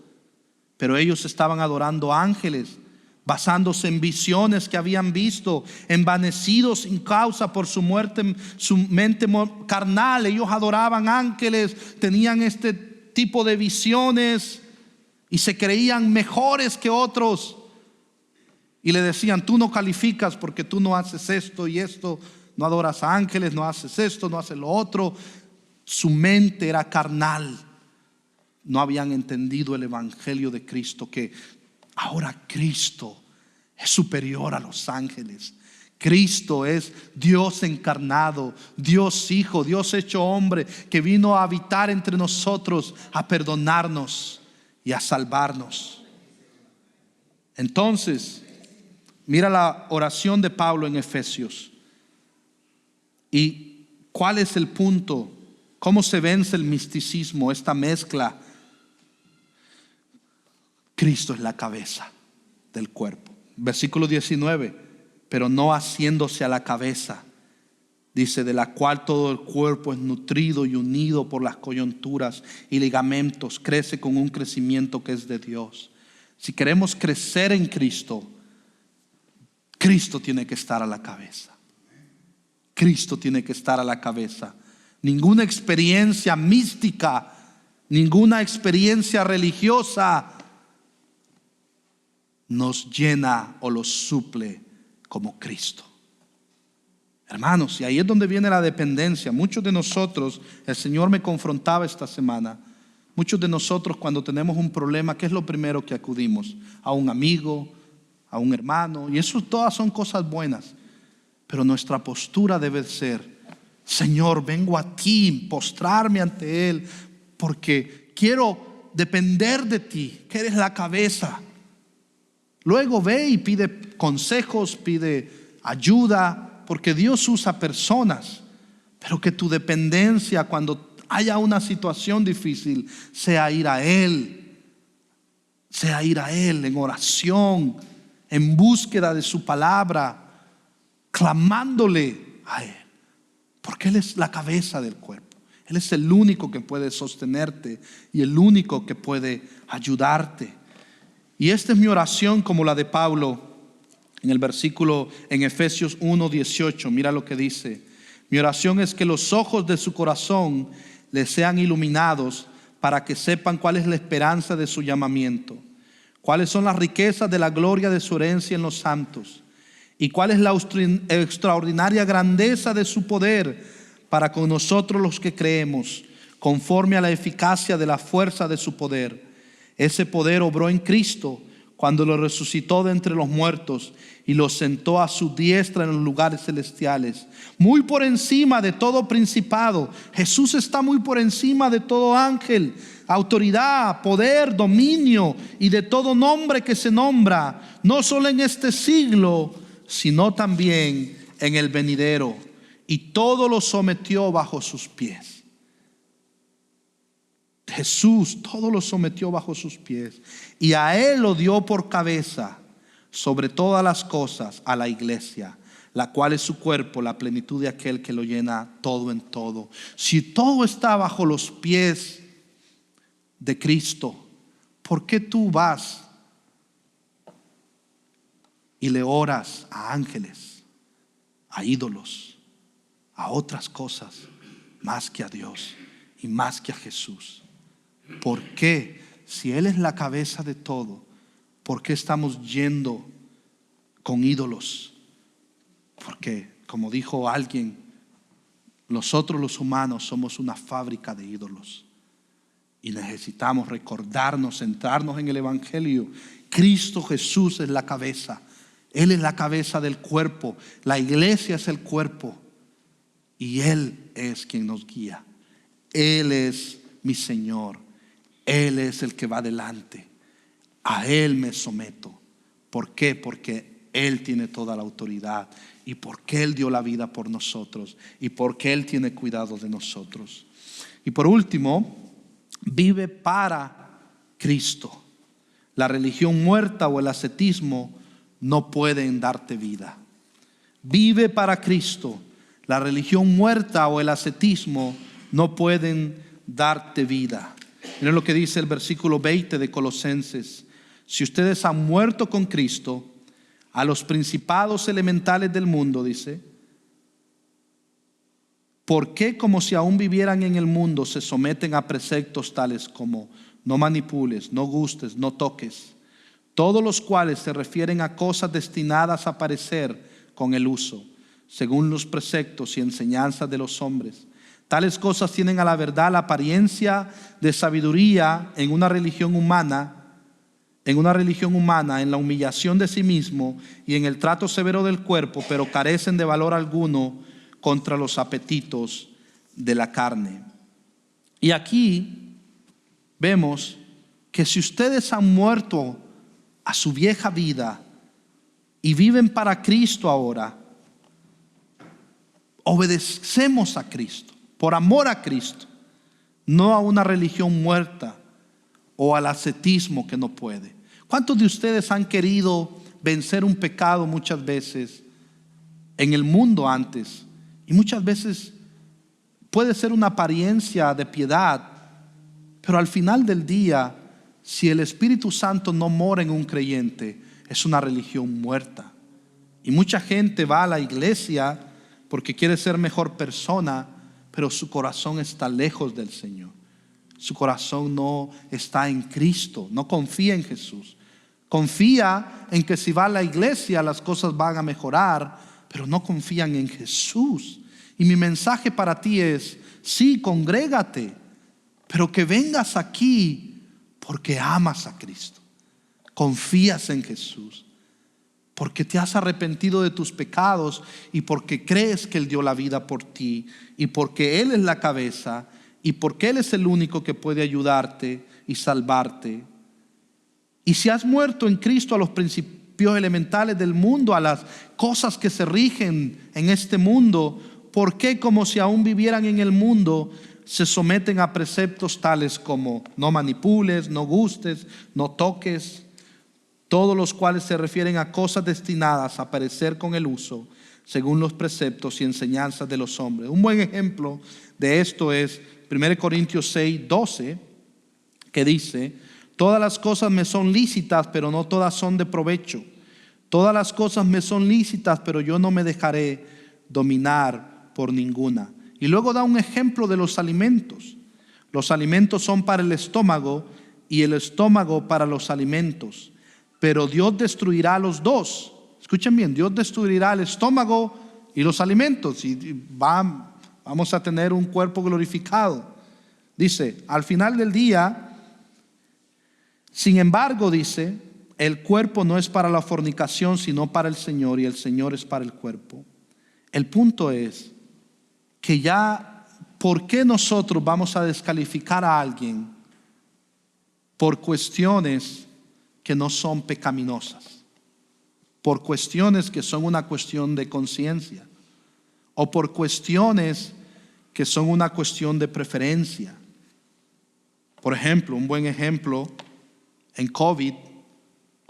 Pero ellos estaban adorando ángeles, basándose en visiones que habían visto, envanecidos sin causa por su muerte, su mente carnal. Ellos adoraban ángeles, tenían este tipo de visiones y se creían mejores que otros. Y le decían: tú no calificas porque tú no haces esto y esto, no adoras a ángeles, no haces esto, no haces lo otro. Su mente era carnal. No habían entendido el evangelio de Cristo, que ahora Cristo es superior a los ángeles. Cristo es Dios encarnado, Dios Hijo, Dios hecho hombre, que vino a habitar entre nosotros, a perdonarnos y a salvarnos. Entonces, mira la oración de Pablo en Efesios. ¿Y cuál es el punto? ¿Cómo se vence el misticismo, esta mezcla? Cristo es la cabeza del cuerpo. Versículo 19: pero no haciéndose a la cabeza, dice, de la cual todo el cuerpo es nutrido y unido por las coyunturas y ligamentos, crece con un crecimiento que es de Dios. Si queremos crecer en Cristo, Cristo tiene que estar a la cabeza. Cristo tiene que estar a la cabeza. Ninguna experiencia mística, ninguna experiencia religiosa nos llena o los suple como Cristo. Hermanos, y ahí es donde viene la dependencia. Muchos de nosotros, el Señor me confrontaba esta semana, muchos de nosotros cuando tenemos un problema, ¿qué es lo primero que acudimos? A un amigo, a un hermano, y eso todas son cosas buenas. Pero nuestra postura debe ser: Señor, vengo a ti, postrarme ante Él, porque quiero depender de ti, que eres la cabeza. Luego ve y pide consejos, pide ayuda, porque Dios usa personas. Pero que tu dependencia, cuando haya una situación difícil, sea ir a Él. Sea ir a Él en oración, en búsqueda de su palabra, clamándole a Él. Porque Él es la cabeza del cuerpo. Él es el único que puede sostenerte y el único que puede ayudarte. Y esta es mi oración, como la de Pablo en el versículo en Efesios 1:18. Mira lo que dice: mi oración es que los ojos de su corazón les sean iluminados, para que sepan cuál es la esperanza de su llamamiento, cuáles son las riquezas de la gloria de su herencia en los santos, y cuál es la extraordinaria grandeza de su poder para con nosotros los que creemos, conforme a la eficacia de la fuerza de su poder. Ese poder obró en Cristo cuando lo resucitó de entre los muertos y lo sentó a su diestra en los lugares celestiales, muy por encima de todo principado. Jesús está muy por encima de todo ángel, autoridad, poder, dominio y de todo nombre que se nombra, no solo en este siglo, sino también en el venidero. Y todo lo sometió bajo sus pies. Jesús todo lo sometió bajo sus pies, y a Él lo dio por cabeza sobre todas las cosas a la iglesia, la cual es su cuerpo, la plenitud de aquel que lo llena todo en todo. Si todo está bajo los pies de Cristo, ¿por qué tú vas y le oras a ángeles, a ídolos, a otras cosas, más que a Dios y más que a Jesús? ¿Por qué? Si Él es la cabeza de todo, ¿por qué estamos yendo con ídolos? Porque, como dijo alguien, nosotros los humanos somos una fábrica de ídolos. Y necesitamos recordarnos, centrarnos en el Evangelio. Cristo Jesús es la cabeza. Él es la cabeza del cuerpo. La iglesia es el cuerpo. Y Él es quien nos guía. Él es mi Señor. Él es el que va adelante. A Él me someto. ¿Por qué? Porque Él tiene toda la autoridad. Y porque Él dio la vida por nosotros. Y porque Él tiene cuidado de nosotros. Y por último, vive para Cristo. La religión muerta o el ascetismo no pueden darte vida. Vive para Cristo. La religión muerta o el ascetismo no pueden darte vida. Miren lo que dice el versículo 20 de Colosenses. Si ustedes han muerto con Cristo, a los principados elementales del mundo, dice, ¿por qué como si aún vivieran en el mundo se someten a preceptos tales como no manipules, no gustes, no toques? Todos los cuales se refieren a cosas destinadas a parecer con el uso, según los preceptos y enseñanzas de los hombres. Tales cosas tienen a la verdad la apariencia de sabiduría en una religión humana, en la humillación de sí mismo y en el trato severo del cuerpo, pero carecen de valor alguno contra los apetitos de la carne. Y aquí vemos que si ustedes han muerto a su vieja vida y viven para Cristo ahora, obedecemos a Cristo, por amor a Cristo, no a una religión muerta o al ascetismo que no puede. ¿Cuántos de ustedes han querido vencer un pecado muchas veces en el mundo antes? Y muchas veces puede ser una apariencia de piedad, pero al final del día, si el Espíritu Santo no mora en un creyente, es una religión muerta. Y mucha gente va a la iglesia porque quiere ser mejor persona, pero su corazón está lejos del Señor. Su corazón no está en Cristo, no confía en Jesús. Confía en que si va a la iglesia las cosas van a mejorar, pero no confían en Jesús. Y mi mensaje para ti es, sí, congrégate, pero que vengas aquí porque amas a Cristo, confías en Jesús, porque te has arrepentido de tus pecados y porque crees que Él dio la vida por ti y porque Él es la cabeza y porque Él es el único que puede ayudarte y salvarte. Y si has muerto en Cristo a los principios elementales del mundo, a las cosas que se rigen en este mundo, ¿por qué como si aún vivieran en el mundo se someten a preceptos tales como no manipules, no gustes, no toques? Todos los cuales se refieren a cosas destinadas a parecer con el uso, según los preceptos y enseñanzas de los hombres. Un buen ejemplo de esto es 1 Corintios 6, 12, que dice: todas las cosas me son lícitas, pero no todas son de provecho. Todas las cosas me son lícitas, pero yo no me dejaré dominar por ninguna. Y luego da un ejemplo de los alimentos. Los alimentos son para el estómago y el estómago para los alimentos. Pero Dios destruirá los dos. Escuchen bien, Dios destruirá el estómago y los alimentos. Y vamos a tener un cuerpo glorificado. Dice, al final del día, sin embargo, dice, el cuerpo no es para la fornicación, sino para el Señor, y el Señor es para el cuerpo. El punto es que ya, ¿por qué nosotros vamos a descalificar a alguien por cuestiones que no son pecaminosas? Por cuestiones que son una cuestión de conciencia, o por cuestiones que son una cuestión de preferencia. Por ejemplo, un buen ejemplo, en COVID,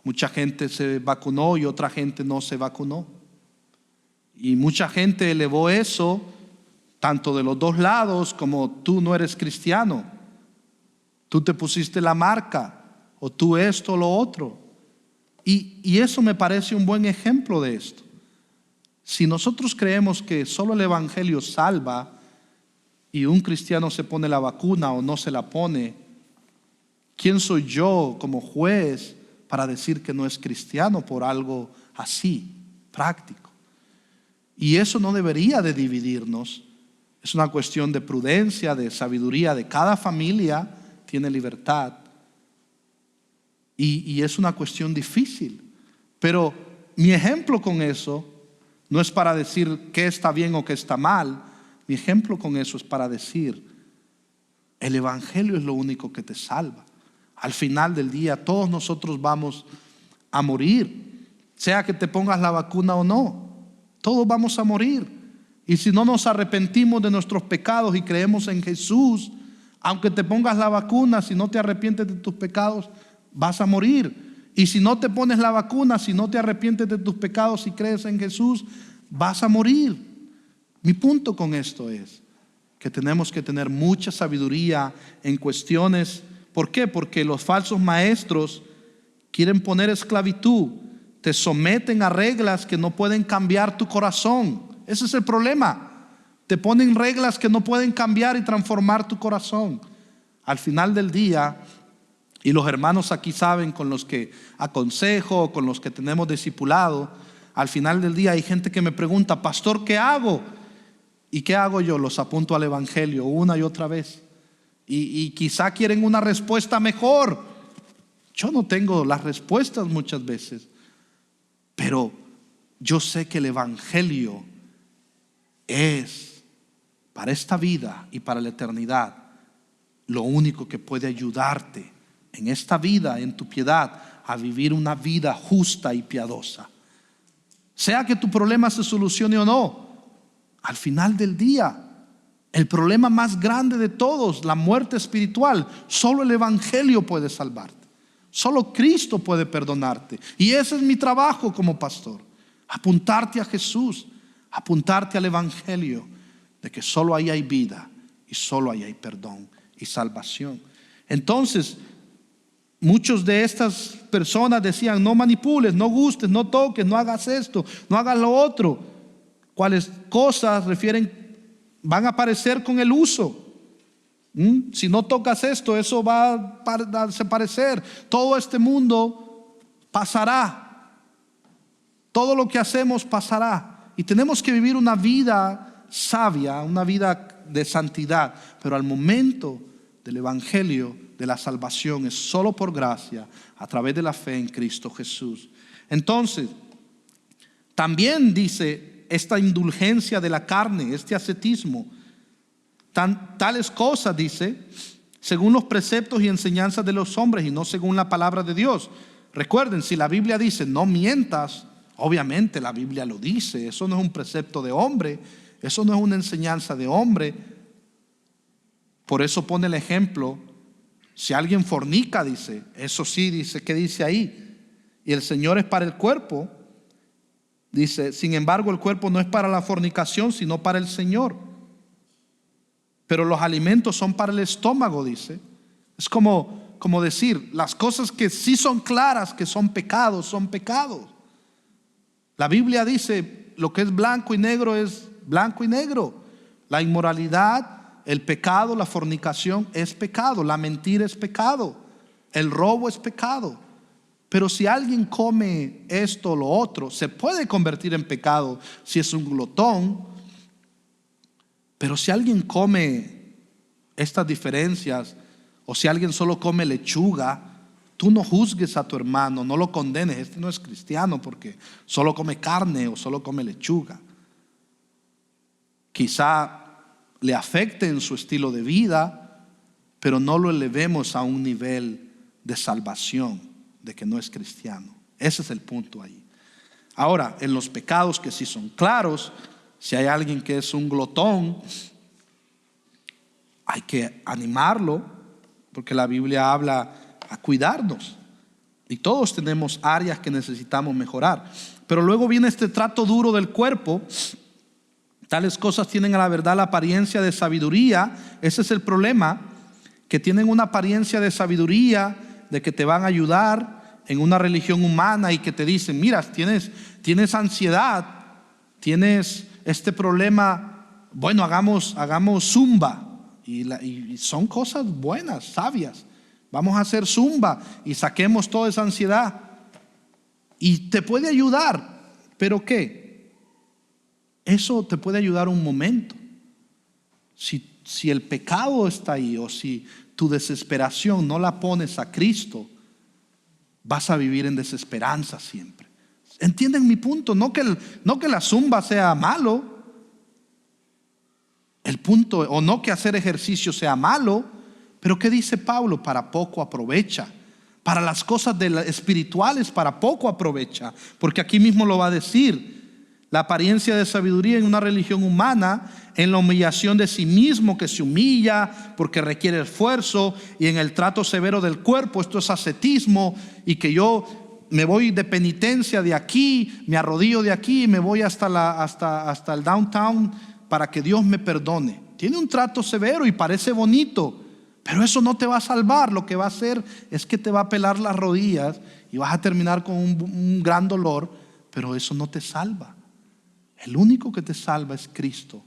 mucha gente se vacunó y otra gente no se vacunó. Y mucha gente elevó eso, tanto de los dos lados, como tú no eres cristiano. Tú te pusiste la marca, o tú esto o lo otro. Y eso me parece un buen ejemplo de esto. Si nosotros creemos que solo el evangelio salva y un cristiano se pone la vacuna o no se la pone, ¿quién soy yo como juez para decir que no es cristiano por algo así, práctico? Y eso no debería de dividirnos. Es una cuestión de prudencia, de sabiduría, de cada familia tiene libertad. Y es una cuestión difícil. Pero mi ejemplo con eso no es para decir qué está bien o qué está mal. Mi ejemplo con eso es para decir, el evangelio es lo único que te salva. Al final del día todos nosotros vamos a morir, sea que te pongas la vacuna o no, todos vamos a morir. Y si no nos arrepentimos de nuestros pecados y creemos en Jesús, aunque te pongas la vacuna, si no te arrepientes de tus pecados, vas a morir. Y si no te pones la vacuna, si no te arrepientes de tus pecados y crees en Jesús, vas a morir. Mi punto con esto es que tenemos que tener mucha sabiduría en cuestiones. ¿Por qué? Porque los falsos maestros quieren poner esclavitud, te someten a reglas que no pueden cambiar tu corazón. Ese es el problema. Te ponen reglas que no pueden cambiar y transformar tu corazón. Al final del día, y los hermanos aquí saben, con los que aconsejo, con los que tenemos discipulado, al final del día hay gente que me pregunta, pastor, ¿qué hago? ¿Y qué hago yo? Los apunto al evangelio una y otra vez. Y quizá quieren una respuesta mejor. Yo no tengo las respuestas muchas veces, pero yo sé que el evangelio es para esta vida y para la eternidad lo único que puede ayudarte en esta vida, en tu piedad, a vivir una vida justa y piadosa. Sea que tu problema se solucione o no, al final del día, el problema más grande de todos, la muerte espiritual, solo el evangelio puede salvarte. Solo Cristo puede perdonarte. Y ese es mi trabajo como pastor, apuntarte a Jesús, apuntarte al evangelio, de que solo ahí hay vida y solo ahí hay perdón y salvación. Entonces, muchos de estas personas decían, no manipules, no gustes, no toques, no hagas esto, no hagas lo otro. ¿Cuáles cosas van a aparecer con el uso? Si no tocas esto, eso va a desaparecer. Todo este mundo pasará. Todo lo que hacemos pasará. Y tenemos que vivir una vida sabia, una vida de santidad. Pero al momento del evangelio, de la salvación, es solo por gracia, a través de la fe en Cristo Jesús. Entonces, también dice esta indulgencia de la carne, este ascetismo, tales cosas, dice, según los preceptos y enseñanzas de los hombres y no según la palabra de Dios. Recuerden, si la Biblia dice no mientas, obviamente la Biblia lo dice. Eso no es un precepto de hombre, eso no es una enseñanza de hombre. Por eso pone el ejemplo, si alguien fornica, dice, eso sí, dice, ¿qué dice ahí? Y el Señor es para el cuerpo. Dice, sin embargo, el cuerpo no es para la fornicación, sino para el Señor. Pero los alimentos son para el estómago, dice. Es como decir, las cosas que sí son claras, que son pecados, son pecados. La Biblia dice, lo que es blanco y negro es blanco y negro. La inmoralidad, el pecado, la fornicación es pecado. La mentira es pecado. El robo es pecado. Pero si alguien come esto o lo otro, se puede convertir en pecado si es un glotón. Pero si alguien come estas diferencias, o si alguien solo come lechuga, tú no juzgues a tu hermano, no lo condenes. Este no es cristiano porque solo come carne o solo come lechuga. Quizá le afecte en su estilo de vida, pero no lo elevemos a un nivel de salvación, de que no es cristiano. Ese es el punto ahí. Ahora, en los pecados que sí son claros, si hay alguien que es un glotón, hay que animarlo, porque la Biblia habla a cuidarnos. Y todos tenemos áreas que necesitamos mejorar. Pero luego viene este trato duro del cuerpo. Tales cosas tienen a la verdad la apariencia de sabiduría. Ese es el problema, que tienen una apariencia de sabiduría de que te van a ayudar en una religión humana y que te dicen, mira, tienes ansiedad, tienes este problema, bueno, hagamos zumba. Y son cosas buenas, sabias. Vamos a hacer zumba y saquemos toda esa ansiedad. Y te puede ayudar, pero ¿qué? Eso te puede ayudar un momento. Si el pecado está ahí, o si tu desesperación no la pones a Cristo, vas a vivir en desesperanza siempre. ¿Entienden mi punto? No que la zumba sea malo. El punto, o no que hacer ejercicio sea malo, pero ¿qué dice Pablo? Para poco aprovecha. Para las cosas espirituales, para poco aprovecha. Porque aquí mismo lo va a decir. La apariencia de sabiduría en una religión humana, en la humillación de sí mismo, que se humilla porque requiere esfuerzo, y en el trato severo del cuerpo, esto es ascetismo, y que yo me voy de penitencia de aquí, me arrodillo de aquí y me voy hasta el downtown para que Dios me perdone. Tiene un trato severo y parece bonito, pero eso no te va a salvar. Lo que va a hacer es que te va a pelar las rodillas y vas a terminar con un gran dolor, pero eso no te salva. El único que te salva es Cristo,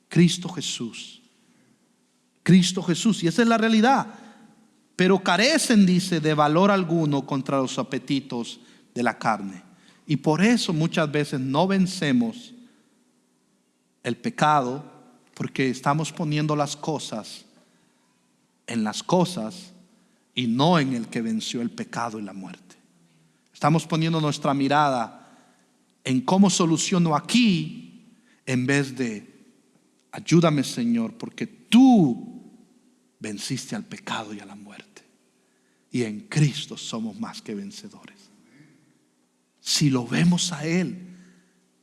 Cristo Jesús, Cristo Jesús, y esa es la realidad. Pero carecen, dice, de valor alguno contra los apetitos de la carne. Y por eso muchas veces no vencemos el pecado, porque estamos poniendo las cosas en las cosas y no en el que venció el pecado y la muerte. Estamos poniendo nuestra mirada en cómo soluciono aquí, en vez de ayúdame, Señor, porque tú venciste al pecado y a la muerte, y en Cristo somos más que vencedores. Si lo vemos a Él,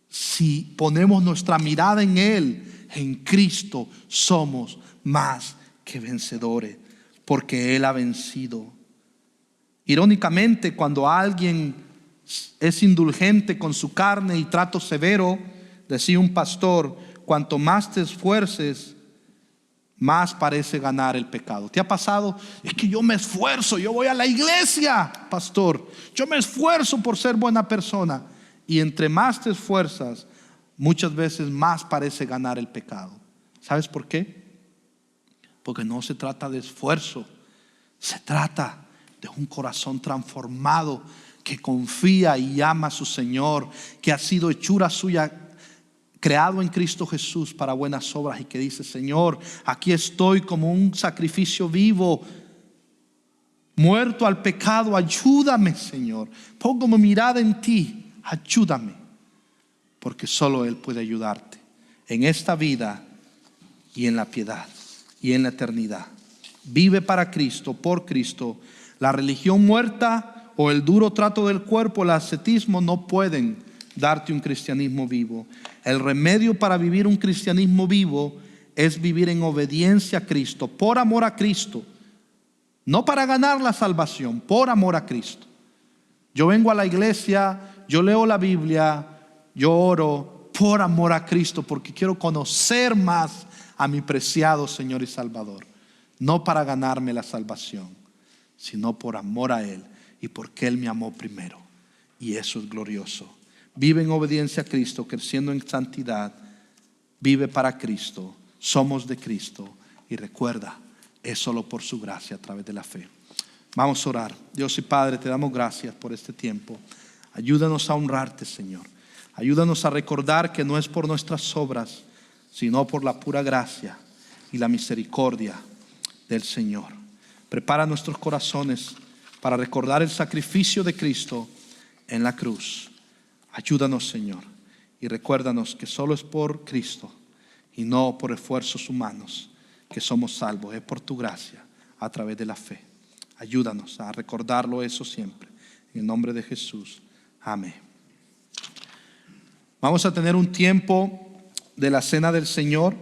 si ponemos nuestra mirada en Él, en Cristo somos más que vencedores, porque Él ha vencido. Irónicamente, cuando alguien es indulgente con su carne y trato severo, decía un pastor, cuanto más te esfuerces, más parece ganar el pecado. ¿Te ha pasado? Es que yo me esfuerzo, yo voy a la iglesia, pastor, yo me esfuerzo por ser buena persona. Y entre más te esfuerzas, muchas veces más parece ganar el pecado. ¿Sabes por qué? Porque no se trata de esfuerzo, se trata de un corazón transformado que confía y ama a su Señor, que ha sido hechura suya, creado en Cristo Jesús para buenas obras, y que dice, Señor, aquí estoy como un sacrificio vivo, muerto al pecado, ayúdame, Señor, pongo mi mirada en ti. Ayúdame, porque solo Él puede ayudarte en esta vida y en la piedad y en la eternidad. Vive para Cristo, por Cristo. La religión muerta o el duro trato del cuerpo, el ascetismo, no pueden darte un cristianismo vivo. El remedio para vivir un cristianismo vivo es vivir en obediencia a Cristo, por amor a Cristo, no para ganar la salvación, por amor a Cristo. Yo vengo a la iglesia, yo leo la Biblia, yo oro por amor a Cristo, porque quiero conocer más a mi preciado Señor y Salvador. No para ganarme la salvación, sino por amor a Él y porque Él me amó primero. Y eso es glorioso. Vive en obediencia a Cristo, creciendo en santidad. Vive para Cristo, somos de Cristo. Y recuerda, es solo por su gracia a través de la fe. Vamos a orar. Dios y Padre, te damos gracias por este tiempo. Ayúdanos a honrarte, Señor. Ayúdanos a recordar que no es por nuestras obras, sino por la pura gracia y la misericordia del Señor. Prepara nuestros corazones para recordar el sacrificio de Cristo en la cruz. Ayúdanos, Señor, y recuérdanos que solo es por Cristo y no por esfuerzos humanos que somos salvos. Es por tu gracia a través de la fe. Ayúdanos a recordarlo eso siempre. En el nombre de Jesús. Amén. Vamos a tener un tiempo de la cena del Señor.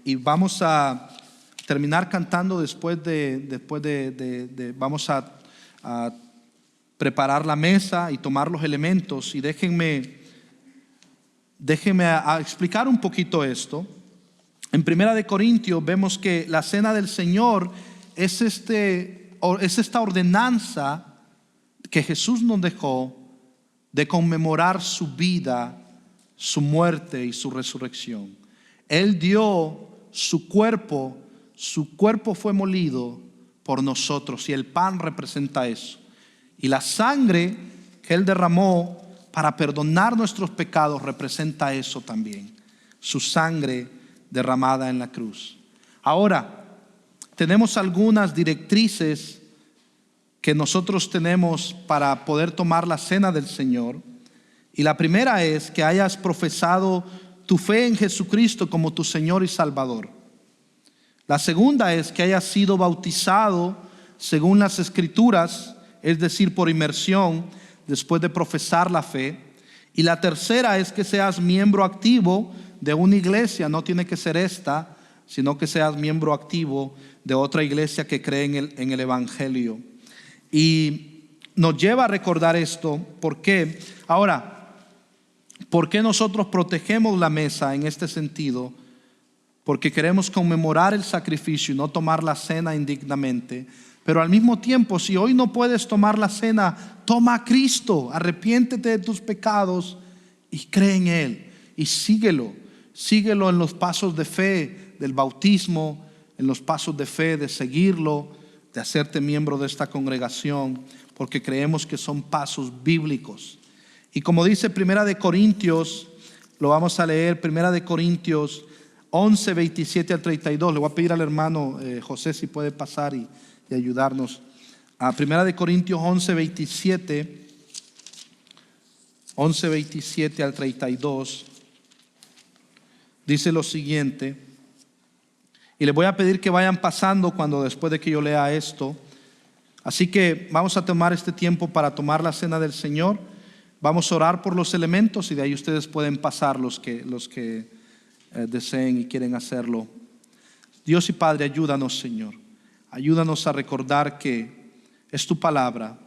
Y vamos a terminar cantando después vamos a preparar la mesa y tomar los elementos. Y déjenme explicar un poquito esto. En 1 Corintios vemos que la cena del Señor es es esta ordenanza que Jesús nos dejó de conmemorar su vida, su muerte y su resurrección. Él dio su cuerpo fue molido por nosotros y el pan representa eso. Y la sangre que Él derramó para perdonar nuestros pecados representa eso también, su sangre derramada en la cruz. Ahora, tenemos algunas directrices que nosotros tenemos para poder tomar la cena del Señor. Y la primera es que hayas profesado tu fe en Jesucristo como tu Señor y Salvador. La segunda es que hayas sido bautizado según las Escrituras, es decir, por inmersión, después de profesar la fe. Y la tercera es que seas miembro activo de una iglesia, no tiene que ser esta, sino que seas miembro activo de otra iglesia que cree en el Evangelio. Y nos lleva a recordar esto. ¿Por qué? Ahora, ¿por qué nosotros protegemos la mesa en este sentido? Porque queremos conmemorar el sacrificio y no tomar la cena indignamente. Pero al mismo tiempo, si hoy no puedes tomar la cena, toma a Cristo, arrepiéntete de tus pecados y cree en Él y síguelo en los pasos de fe del bautismo, en los pasos de fe de seguirlo, de hacerte miembro de esta congregación, porque creemos que son pasos bíblicos. Y como dice Primera de Corintios, lo vamos a leer, Primera de Corintios 11, 27 al 32. Le voy a pedir al hermano José si puede pasar y ayudarnos. A Primera de Corintios 11, 27 al 32. Dice lo siguiente, y les voy a pedir que vayan pasando después de que yo lea esto. Así que vamos a tomar este tiempo para tomar la cena del Señor. Vamos a orar por los elementos y de ahí ustedes pueden pasar los que deseen y quieren hacerlo. Dios y Padre, ayúdanos, Señor. Ayúdanos a recordar que es tu palabra,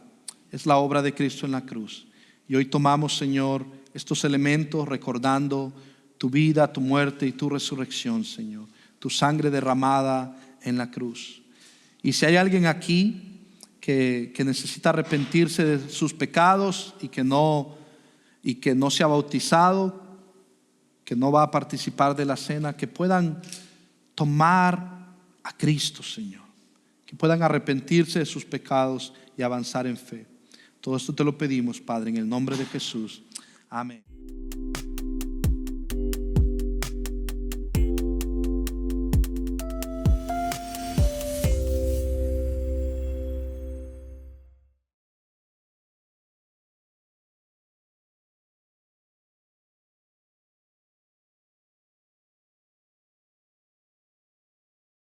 es la obra de Cristo en la cruz. Y hoy tomamos, Señor, estos elementos recordando tu vida, tu muerte y tu resurrección, Señor. Tu sangre derramada en la cruz. Y si hay alguien aquí que necesita arrepentirse de sus pecados y que no se ha bautizado, que no va a participar de la cena, que puedan tomar a Cristo, Señor, que puedan arrepentirse de sus pecados y avanzar en fe. Todo esto te lo pedimos, Padre, en el nombre de Jesús. Amén.